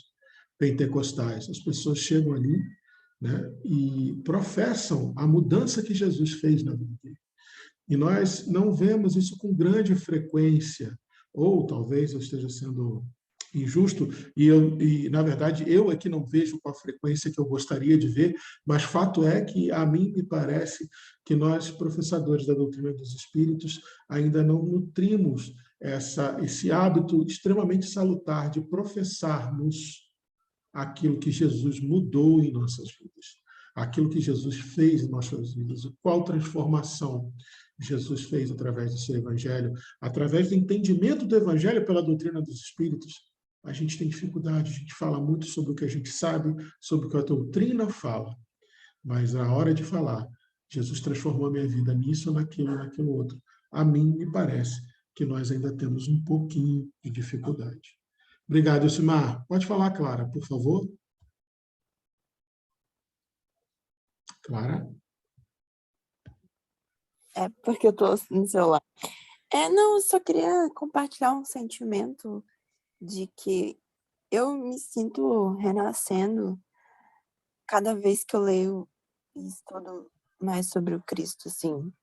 pentecostais. As pessoas chegam ali, né, e professam a mudança que Jesus fez na vida dele. E nós não vemos isso com grande frequência, ou talvez eu esteja sendo injusto, na verdade, eu aqui não vejo com a frequência que eu gostaria de ver, mas fato é que a mim me parece que nós, professadores da doutrina dos espíritos, ainda não nutrimos esse hábito extremamente salutar de professarmos aquilo que Jesus mudou em nossas vidas, aquilo que Jesus fez em nossas vidas, qual transformação Jesus fez através do seu evangelho, através do entendimento do evangelho pela doutrina dos espíritos. A gente tem dificuldade, a gente fala muito sobre o que a gente sabe, sobre o que a doutrina fala, mas na hora de falar, Jesus transformou a minha vida nisso, naquilo outro. A mim me parece que nós ainda temos um pouquinho de dificuldade. Obrigado, Elcimar. Pode falar, Clara, por favor. Clara? É porque eu estou no celular. Não, eu só queria compartilhar um sentimento de que eu me sinto renascendo cada vez que eu leio e estudo mais sobre o Cristo, assim.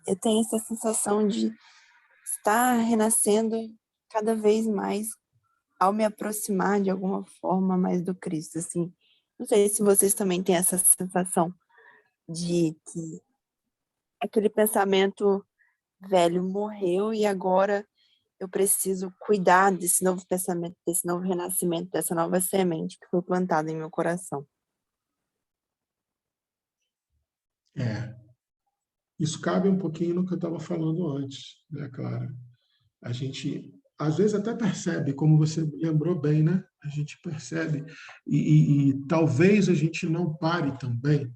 Eu tenho essa sensação de estar renascendo cada vez mais ao me aproximar de alguma forma mais do Cristo, assim. Não sei se vocês também têm essa sensação de que aquele pensamento velho morreu e agora eu preciso cuidar desse novo pensamento, desse novo renascimento, dessa nova semente que foi plantada em meu coração. Isso cabe um pouquinho no que eu estava falando antes, né, Clara? A gente, às vezes, até percebe, como você lembrou bem, né? A gente percebe, e talvez a gente não pare também,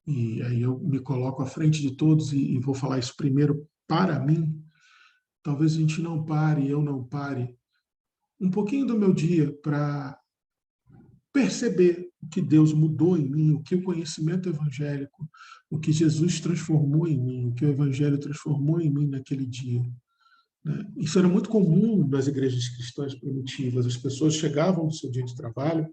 e aí eu me coloco à frente de todos e vou falar isso primeiro para mim, talvez a gente não pare, eu não pare, um pouquinho do meu dia para perceber o que Deus mudou em mim, o que o conhecimento evangélico, o que Jesus transformou em mim, o que o Evangelho transformou em mim naquele dia. Né? Isso era muito comum nas igrejas cristãs primitivas. As pessoas chegavam no seu dia de trabalho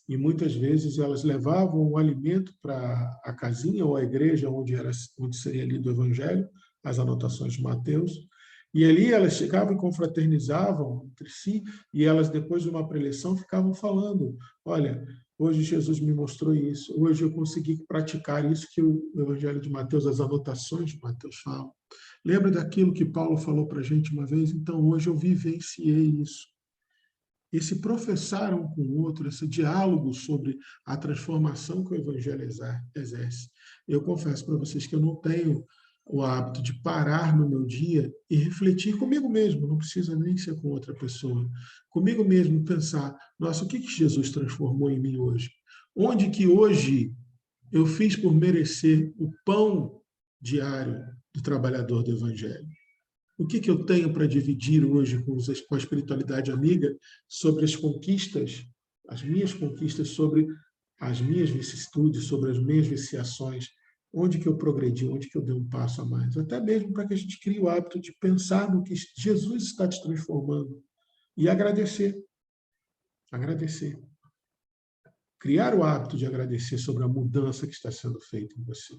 e muitas vezes elas levavam o alimento para a casinha ou a igreja onde seria lido o Evangelho, as anotações de Mateus, e ali elas chegavam e confraternizavam entre si, e elas, depois de uma preleção, ficavam falando: olha, hoje Jesus me mostrou isso, hoje eu consegui praticar isso que o Evangelho de Mateus, as anotações de Mateus falam. Lembra daquilo que Paulo falou para a gente uma vez? Então, hoje eu vivenciei isso. Esse professar um com o outro, esse diálogo sobre a transformação que o Evangelho exerce. Eu confesso para vocês que eu não tenho o hábito de parar no meu dia e refletir comigo mesmo, não precisa nem ser com outra pessoa. Comigo mesmo pensar, nossa, o que Jesus transformou em mim hoje? Onde que hoje eu fiz por merecer o pão diário do trabalhador do Evangelho? O que eu tenho para dividir hoje com a espiritualidade amiga sobre as conquistas, as minhas conquistas, sobre as minhas vicissitudes, sobre as minhas viciações? Onde que eu progredi, onde que eu dei um passo a mais? Até mesmo para que a gente crie o hábito de pensar no que Jesus está te transformando e agradecer. Agradecer. Criar o hábito de agradecer sobre a mudança que está sendo feita em você.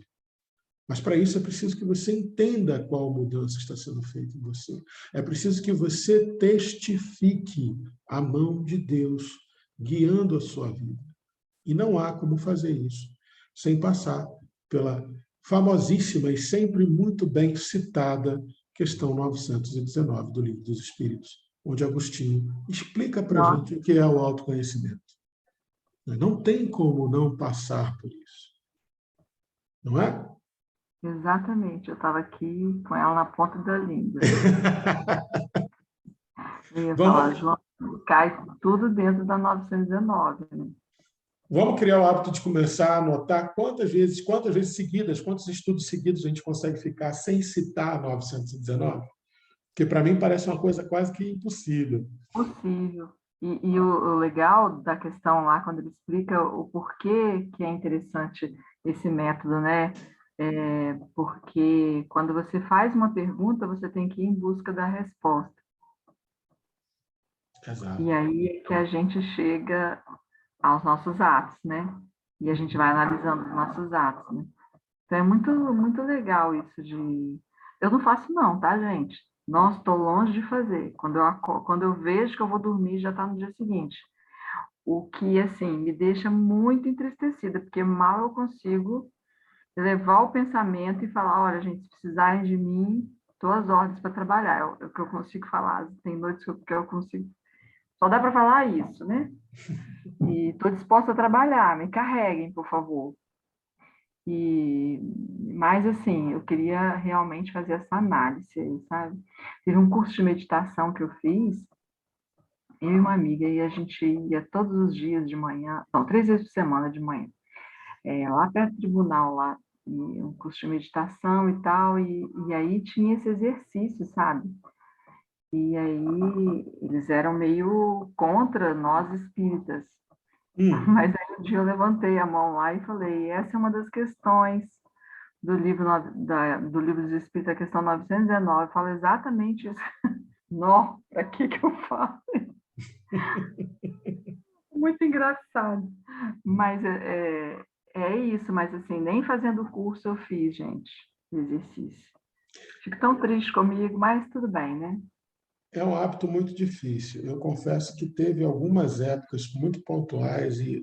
Mas para isso é preciso que você entenda qual mudança está sendo feita em você. É preciso que você testifique a mão de Deus guiando a sua vida. E não há como fazer isso sem passar pela famosíssima e sempre muito bem citada questão 919 do Livro dos Espíritos, onde Agostinho explica para a gente o que é o autoconhecimento. Não tem como não passar por isso. Não é? Exatamente, eu estava aqui com ela na ponta da língua. Eu ia falar, João, cai tudo dentro da 919, né? Vamos criar o hábito de começar a anotar quantas vezes seguidas, quantos estudos seguidos a gente consegue ficar sem citar a 919? Porque para mim parece uma coisa quase que impossível. Possível. E o legal da questão lá, quando ele explica o porquê que é interessante esse método, né? Porque quando você faz uma pergunta, você tem que ir em busca da resposta. Exato. E aí é que a gente chega aos nossos atos, né? E a gente vai analisando os nossos atos, né? Então é muito, muito legal isso de... Eu não faço não, tá, gente? Nossa, estou longe de fazer. Quando eu vejo que eu vou dormir, já está no dia seguinte. O que, assim, me deixa muito entristecida, porque mal eu consigo levar o pensamento e falar, olha, gente, se precisarem de mim, estou às ordens para trabalhar. É o que eu consigo falar. Tem noites que eu consigo... Só dá para falar isso, né? E estou disposta a trabalhar, me carreguem, por favor. Mas, assim, eu queria realmente fazer essa análise aí, sabe? Teve um curso de meditação que eu fiz, eu e uma amiga, e a gente ia todos os dias de manhã, não, 3 vezes por semana de manhã, lá perto do tribunal, lá, um curso de meditação e tal, e aí tinha esse exercício, sabe? E aí eles eram meio contra nós espíritas. Mas aí um dia eu levantei a mão lá e falei, essa é uma das questões do livro dos Espíritos, a questão 919, fala exatamente isso. Não, para que eu faço? Muito engraçado. Mas é isso, mas assim, nem fazendo o curso eu fiz, gente, exercício. Fico tão triste comigo, mas tudo bem, né? É um hábito muito difícil. Eu confesso que teve algumas épocas muito pontuais, e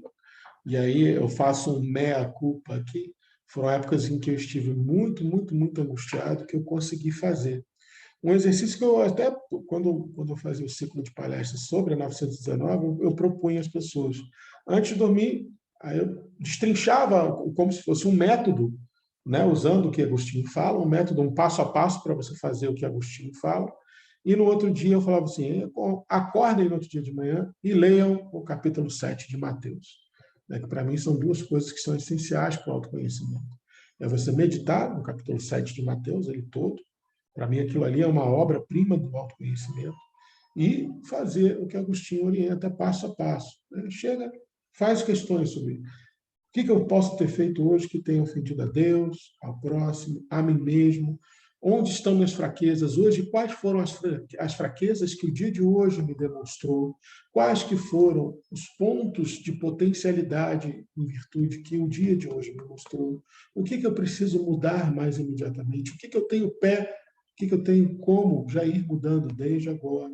aí eu faço um meia-culpa aqui, foram épocas em que eu estive muito, muito, muito angustiado, que eu consegui fazer. Um exercício que eu até, quando eu fazia o ciclo de palestras sobre a 919, eu propunha às pessoas. Antes de dormir, aí eu destrinchava como se fosse um método, né, usando o que Agostinho fala, um método, um passo a passo para você fazer o que Agostinho fala. E no outro dia eu falava assim, acordem no outro dia de manhã e leiam o capítulo 7 de Mateus. Que para mim são duas coisas que são essenciais para o autoconhecimento. É você meditar no capítulo 7 de Mateus, ele todo. Para mim aquilo ali é uma obra-prima do autoconhecimento. E fazer o que Agostinho orienta passo a passo. Chega, faz questões sobre o que eu posso ter feito hoje que tenha ofendido a Deus, ao próximo, a mim mesmo. Onde estão minhas fraquezas hoje? Quais foram as fraquezas que o dia de hoje me demonstrou? Quais que foram os pontos de potencialidade em virtude que o dia de hoje me mostrou? O que eu preciso mudar mais imediatamente? O que eu tenho o que eu tenho como já ir mudando desde agora?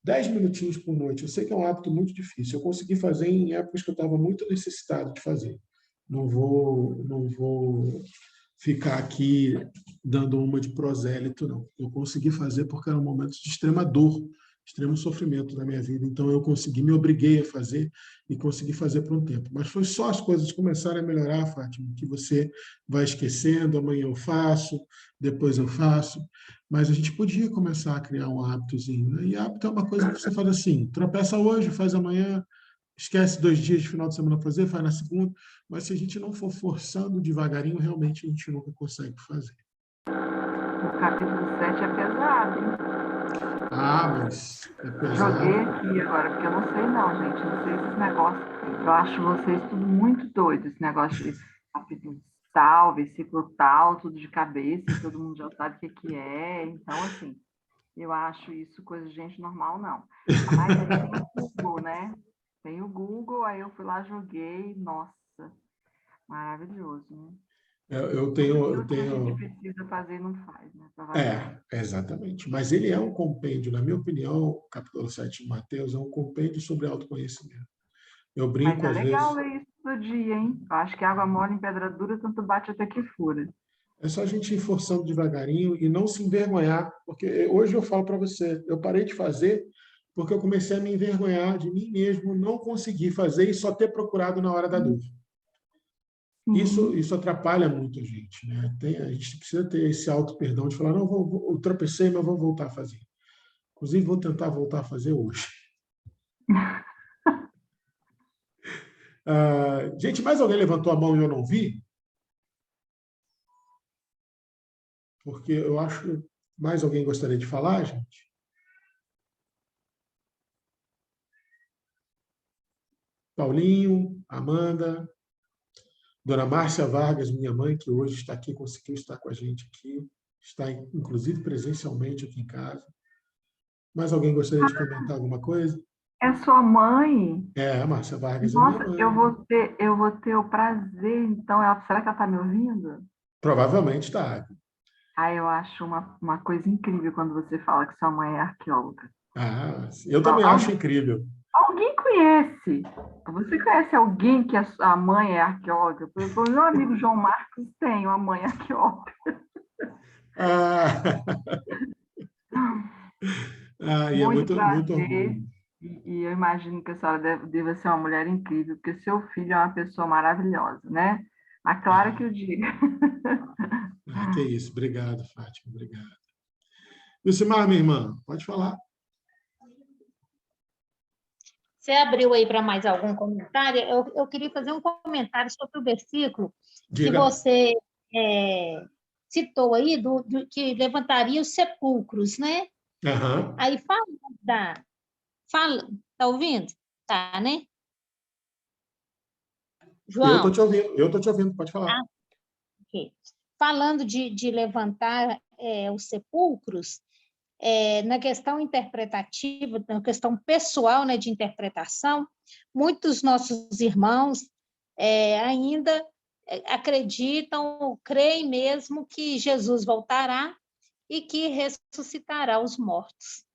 10 minutinhos por noite. Eu sei que é um hábito muito difícil. Eu consegui fazer em épocas que eu estava muito necessitado de fazer. Não vou ficar aqui dando uma de prosélito, não. Eu consegui fazer porque eram momentos de extrema dor, extremo sofrimento na minha vida. Então, eu consegui, me obriguei a fazer e consegui fazer por um tempo. Mas foi só as coisas começarem a melhorar, Fátima, que você vai esquecendo, amanhã eu faço, depois eu faço. Mas a gente podia começar a criar um hábitozinho, né? E hábito é uma coisa que você faz assim, tropeça hoje, faz amanhã, esquece 2 dias de final de semana fazer, faz na segunda. Mas se a gente não for forçando devagarinho, realmente a gente nunca consegue fazer. O capítulo 7 é pesado, hein? Ah, mas é pesado. Joguei aqui agora, porque eu não sei não, gente. Não sei esses negócios. Eu acho vocês tudo muito doido, esse negócio de capítulo tal, versículo tal, tudo de cabeça, e todo mundo já sabe o que é. Então, assim, eu acho isso coisa de gente normal, não. Mas aí tem o Google, né? Tem o Google, aí eu fui lá, joguei, nossa, maravilhoso, né? Eu Tudo que a gente tenho. precisa fazer e não faz, né? Provavelmente. Exatamente. Mas ele é um compêndio, na minha opinião, o capítulo 7 de Mateus é um compêndio sobre autoconhecimento. Eu Mas brinco é às legal vezes, ler isso todo dia, hein? Eu acho que água mole em pedra dura, tanto bate até que fura. é só a gente ir forçando devagarinho e não se envergonhar, porque hoje eu falo para você, eu parei de fazer porque eu comecei a me envergonhar de mim mesmo, não conseguir fazer e só ter procurado na hora da dúvida. Sim. Isso atrapalha muito a gente, né? A gente precisa ter esse auto-perdão de falar, não, eu tropecei, mas vou voltar a fazer. Inclusive, vou tentar voltar a fazer hoje. Gente, mais alguém levantou a mão e eu não vi? Porque eu acho que mais alguém gostaria de falar, gente? Paulinho, Amanda, Dona Márcia Vargas, minha mãe, que hoje está aqui, conseguiu estar com a gente aqui, está inclusive presencialmente aqui em casa. Mais alguém gostaria de comentar alguma coisa? É sua mãe? A Márcia Vargas é minha Nossa, mãe. eu vou ter o prazer, então, será que ela está me ouvindo? Provavelmente está. Eu acho uma coisa incrível quando você fala que sua mãe é arqueóloga. Eu também acho incrível. Alguém conhece? Você conhece alguém que a mãe é arqueóloga? O meu amigo João Marcos tem uma mãe arqueóloga. Ah, e é Muito muito prazer. orgulho. E eu imagino que a senhora deva ser uma mulher incrível, porque seu filho é uma pessoa maravilhosa, né? A Clara que Ah, eu diga. que isso. Obrigado, Fátima. Obrigado. Lucimar, minha irmã, pode falar. Você abriu aí para mais algum comentário? Eu queria fazer um comentário sobre o versículo que Diga. você citou aí, que levantaria os sepulcros, né? Aham. Aí tá ouvindo? Tá, né? Eu estou João, te ouvindo, pode falar. ok. Falando de levantar os sepulcros, na questão interpretativa, na questão pessoal, né, de interpretação, muitos nossos irmãos ainda acreditam, creem mesmo que Jesus voltará e que ressuscitará os mortos.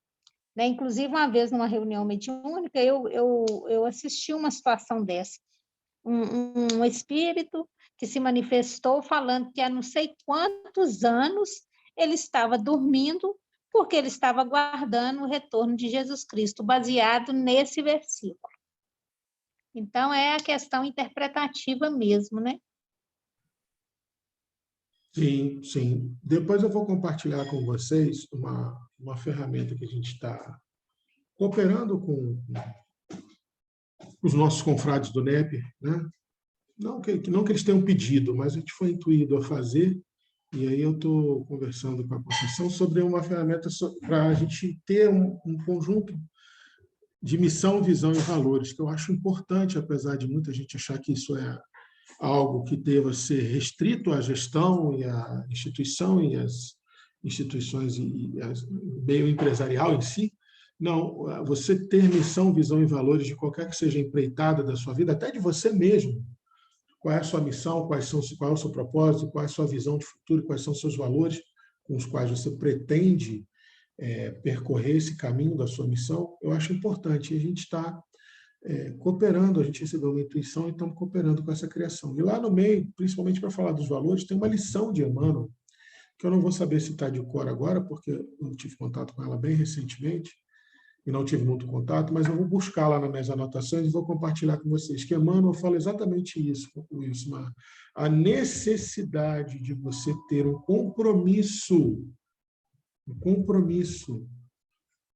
Né? Inclusive, uma vez, numa reunião mediúnica, eu assisti uma situação dessa. Um espírito que se manifestou falando que há não sei quantos anos ele estava dormindo porque ele estava aguardando o retorno de Jesus Cristo, baseado nesse versículo. Então, é a questão interpretativa mesmo, né? Sim, sim. Depois eu vou compartilhar com vocês uma ferramenta que a gente está cooperando com os nossos confrades do NEP, né? Não que eles tenham pedido, mas a gente foi intuído a fazer, e aí eu estou conversando com a Conceição sobre uma ferramenta para a gente ter um conjunto de missão, visão e valores, que eu acho importante, apesar de muita gente achar que isso é algo que deva ser restrito à gestão e à instituição e às instituições e meio empresarial em si. Não, você ter missão, visão e valores de qualquer que seja a empreitada da sua vida, até de você mesmo. Qual é a sua missão, qual é o seu propósito, qual é a sua visão de futuro, quais são os seus valores com os quais você pretende percorrer esse caminho da sua missão, eu acho importante. E a gente está cooperando, a gente recebeu uma intuição e estamos cooperando com essa criação. E lá no meio, principalmente para falar dos valores, tem uma lição de Emmanuel, que eu não vou saber se está de cor agora, porque eu tive contato com ela bem recentemente, e não tive muito contato, mas eu vou buscar lá nas minhas anotações e vou compartilhar com vocês, que Emmanuel fala exatamente isso, Wilson, a necessidade de você ter um compromisso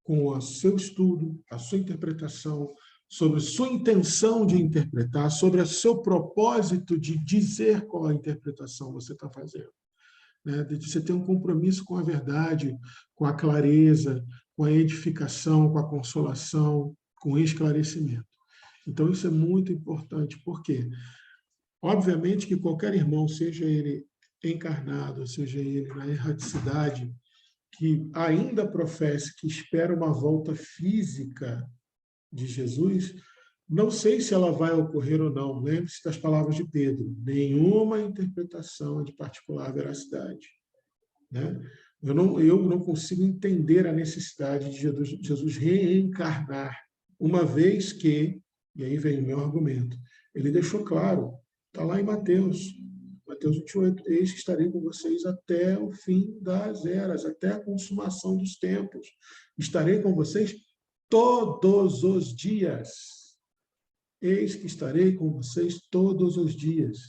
com o seu estudo, a sua interpretação, sobre sua intenção de interpretar, sobre o seu propósito de dizer qual a interpretação você está fazendo. Né? De você ter um compromisso com a verdade, com a clareza, com a edificação, com a consolação, com o esclarecimento. Então, isso é muito importante, porque, obviamente, que qualquer irmão, seja ele encarnado, seja ele na erraticidade, que ainda professe que espera uma volta física de Jesus, não sei se ela vai ocorrer ou não. Lembre-se das palavras de Pedro: nenhuma interpretação é de particular veracidade. Né? Eu não consigo entender a necessidade de Jesus reencarnar, uma vez que, e aí vem o meu argumento, ele deixou claro, está lá em Mateus 28, eis que estarei com vocês até o fim das eras, até a consumação dos tempos. Estarei com vocês todos os dias. Eis que estarei com vocês todos os dias.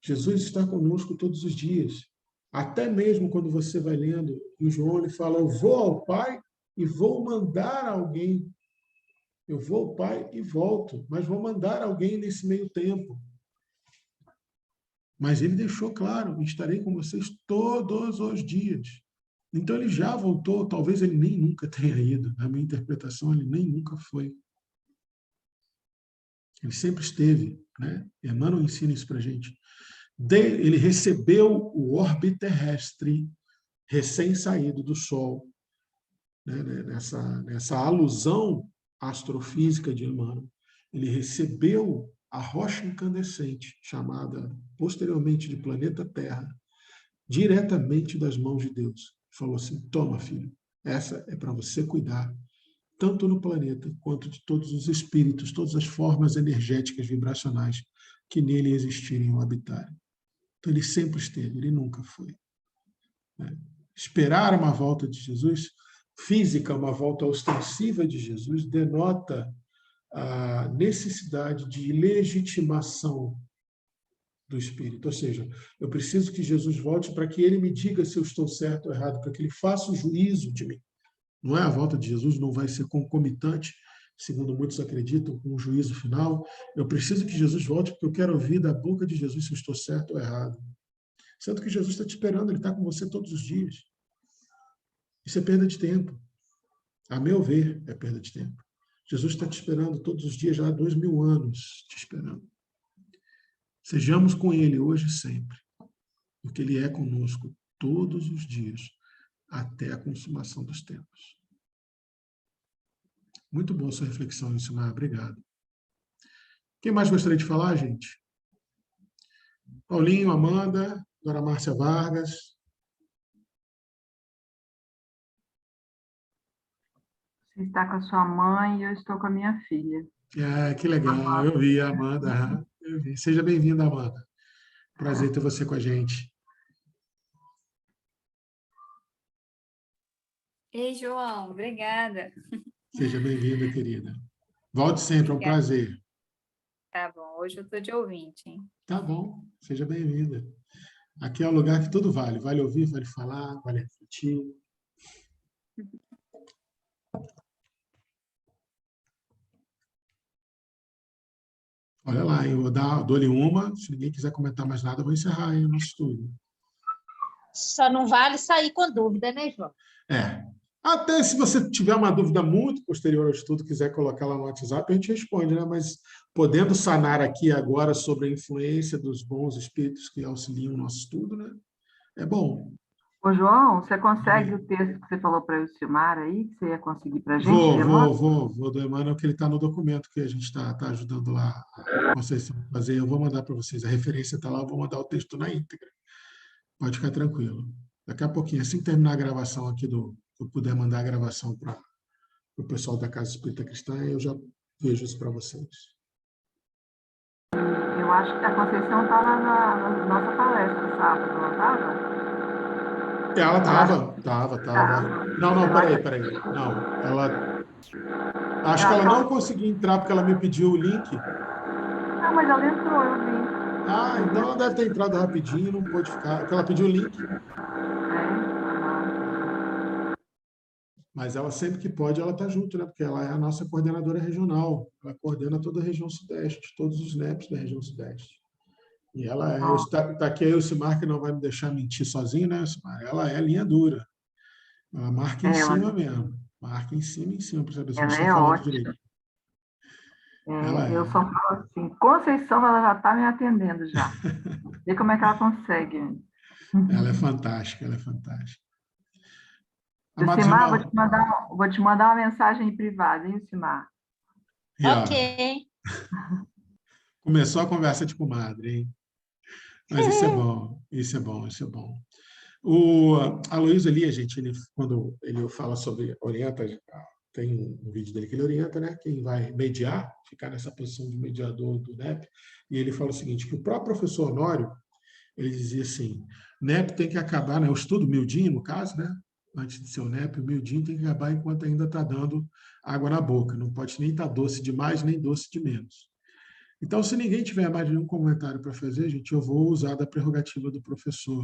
Jesus está conosco todos os dias. Até mesmo quando você vai lendo, em João ele fala: eu vou ao Pai e vou mandar alguém. Eu vou ao Pai e volto, mas vou mandar alguém nesse meio tempo. Mas ele deixou claro: estarei com vocês todos os dias. Então ele já voltou, talvez ele nem nunca tenha ido. Na minha interpretação, ele nem nunca foi. Ele sempre esteve. Né? Emmanuel ensina isso para a gente. Ele recebeu o orbe terrestre recém-saído do Sol, né? nessa alusão astrofísica de Emmanuel. Ele recebeu a rocha incandescente, chamada posteriormente de planeta Terra, diretamente das mãos de Deus. Falou assim: toma, filho, essa é para você cuidar, tanto no planeta quanto de todos os espíritos, todas as formas energéticas vibracionais que nele existirem ou habitarem. Então, ele sempre esteve, ele nunca foi. Né? Esperar uma volta de Jesus, física, uma volta ostensiva de Jesus, denota a necessidade de legitimação do Espírito. Ou seja, eu preciso que Jesus volte para que ele me diga se eu estou certo ou errado, para que ele faça o juízo de mim. Não é a volta de Jesus, não vai ser concomitante, segundo muitos acreditam, com o juízo final. Eu preciso que Jesus volte porque eu quero ouvir da boca de Jesus se eu estou certo ou errado. Sendo que Jesus está te esperando, ele está com você todos os dias. Isso é perda de tempo. A meu ver, é perda de tempo. Jesus está te esperando todos os dias, já há 2000 anos te esperando. Sejamos com ele hoje e sempre, porque ele é conosco todos os dias, até a consumação dos tempos. Muito boa sua reflexão, Ilcimar. Obrigado. Quem mais gostaria de falar, gente? Paulinho, Amanda, Dora Márcia Vargas. Você está com a sua mãe e eu estou com a minha filha. Que legal. Eu vi a Amanda. Eu vi. Seja bem-vinda, Amanda. Prazer ter você com a gente. Ei, João, obrigada. Seja bem-vinda, querida. Volte sempre, é um Obrigada. prazer. Tá bom, hoje eu estou de ouvinte, hein? Tá bom, seja bem-vinda. Aqui é um lugar que tudo vale. Vale ouvir, vale falar, vale refletir. Olha lá, eu dou-lhe uma. Se ninguém quiser comentar mais nada, eu vou encerrar aí o nosso estudo. Só não vale sair com dúvida, né, João? Até se você tiver uma dúvida muito posterior ao estudo, quiser colocar lá no WhatsApp, a gente responde, né? Mas podendo sanar aqui agora sobre a influência dos bons espíritos que auxiliam o nosso estudo, né? É bom. Ô, João, você consegue o texto que você falou para o Silmar aí, que você ia conseguir para a gente? Vou do Emmanuel, que ele está no documento que a gente está ajudando lá a Conceição a fazer. Eu vou mandar para vocês. A referência está lá, eu vou mandar o texto na íntegra. Pode ficar tranquilo. Daqui a pouquinho, assim que terminar a gravação aqui eu puder mandar a gravação para o pessoal da Casa Espírita Cristã, eu já vejo isso para vocês. Eu acho que a Conceição estava na nossa palestra sábado, não estava? Ela tava. Não, peraí. Não, acho que ela não conseguiu entrar porque ela me pediu o link. Não, mas ela entrou, eu vi. Ah, então ela deve ter entrado rapidinho, não pôde ficar, porque ela pediu o link. Mas ela sempre que pode, ela está junto, né? Porque ela é a nossa coordenadora regional. Ela coordena toda a região sudeste, todos os NEPs da região sudeste. E ela é, está aqui aí o Simar, que não vai me deixar mentir sozinho, né, Simar? Ela é linha dura. Ela marca em cima mesmo. Marca em cima, para saber se a gente Ela está é falando ótima. direito. Ela Eu é. só falo assim, Conceição, ela já está me atendendo já. Vê como é que ela consegue. Ela é fantástica, ela é fantástica. Amados Simar, irmãos, vou te mandar uma mensagem privada, hein, Simar? e, ó, Ok. começou a conversa de comadre, hein? Mas isso é bom, isso é bom, isso é bom. O Aloysio Elias, gente, quando ele fala sobre orienta, tem um vídeo dele que ele orienta, né? Quem vai mediar, ficar nessa posição de mediador do NEP, e ele fala o seguinte, que o próprio professor Honório, ele dizia assim, NEP tem que acabar, né? O estudo miudinho, no caso, né? Antes de ser o NEP, o miudinho tem que acabar enquanto ainda está dando água na boca. Não pode nem estar doce demais, nem doce de menos. Então, se ninguém tiver mais nenhum comentário para fazer, gente, eu vou usar da prerrogativa do professor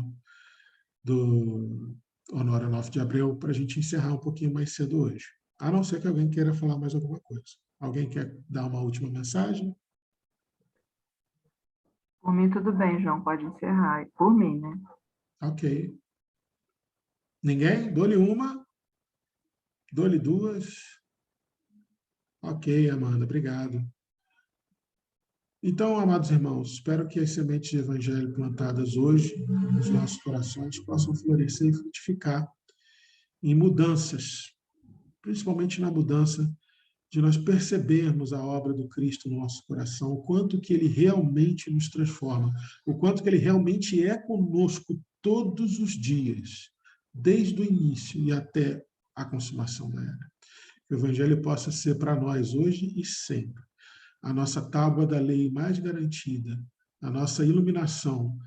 do Honório Onofre de Abreu para a gente encerrar um pouquinho mais cedo hoje. A não ser que alguém queira falar mais alguma coisa. Alguém quer dar uma última mensagem? Por mim, tudo bem, João, pode encerrar. Por mim, né? Ok. Ninguém? Dou-lhe uma? Dou-lhe duas? Ok, Amanda, obrigado. Então, amados irmãos, espero que as sementes de evangelho plantadas hoje nos nossos corações possam florescer e frutificar em mudanças, principalmente na mudança de nós percebermos a obra do Cristo no nosso coração, o quanto que ele realmente nos transforma, o quanto que ele realmente é conosco todos os dias, desde o início e até a consumação da era. Que o Evangelho possa ser para nós hoje e sempre a nossa tábua da lei mais garantida, a nossa iluminação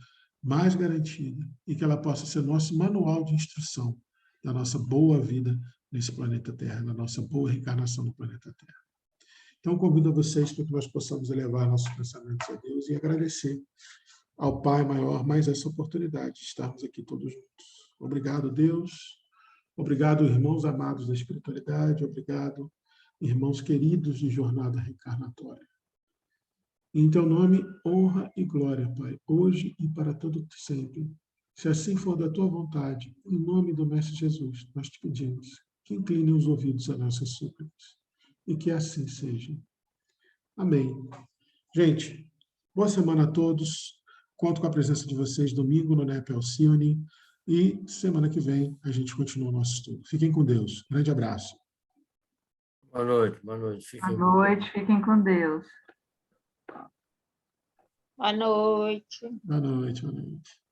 mais garantida, e que ela possa ser nosso manual de instrução da nossa boa vida nesse planeta Terra, da nossa boa reencarnação no planeta Terra. Então, convido a vocês para que nós possamos elevar nossos pensamentos a Deus e agradecer ao Pai maior mais essa oportunidade de estarmos aqui todos juntos. Obrigado, Deus. Obrigado, irmãos amados da espiritualidade. Obrigado, irmãos queridos de jornada reencarnatória. Em teu nome, honra e glória, Pai, hoje e para todo sempre. Se assim for da tua vontade, em nome do Mestre Jesus, nós te pedimos que incline os ouvidos a nossas súplicas e que assim seja. Amém. Gente, boa semana a todos. Conto com a presença de vocês domingo no NEP Alcione e semana que vem a gente continua o nosso estudo. Fiquem com Deus. Grande abraço. Boa noite, boa noite. Boa Fiquem com Deus. noite, fiquem com Deus. Boa noite. Boa noite, boa noite.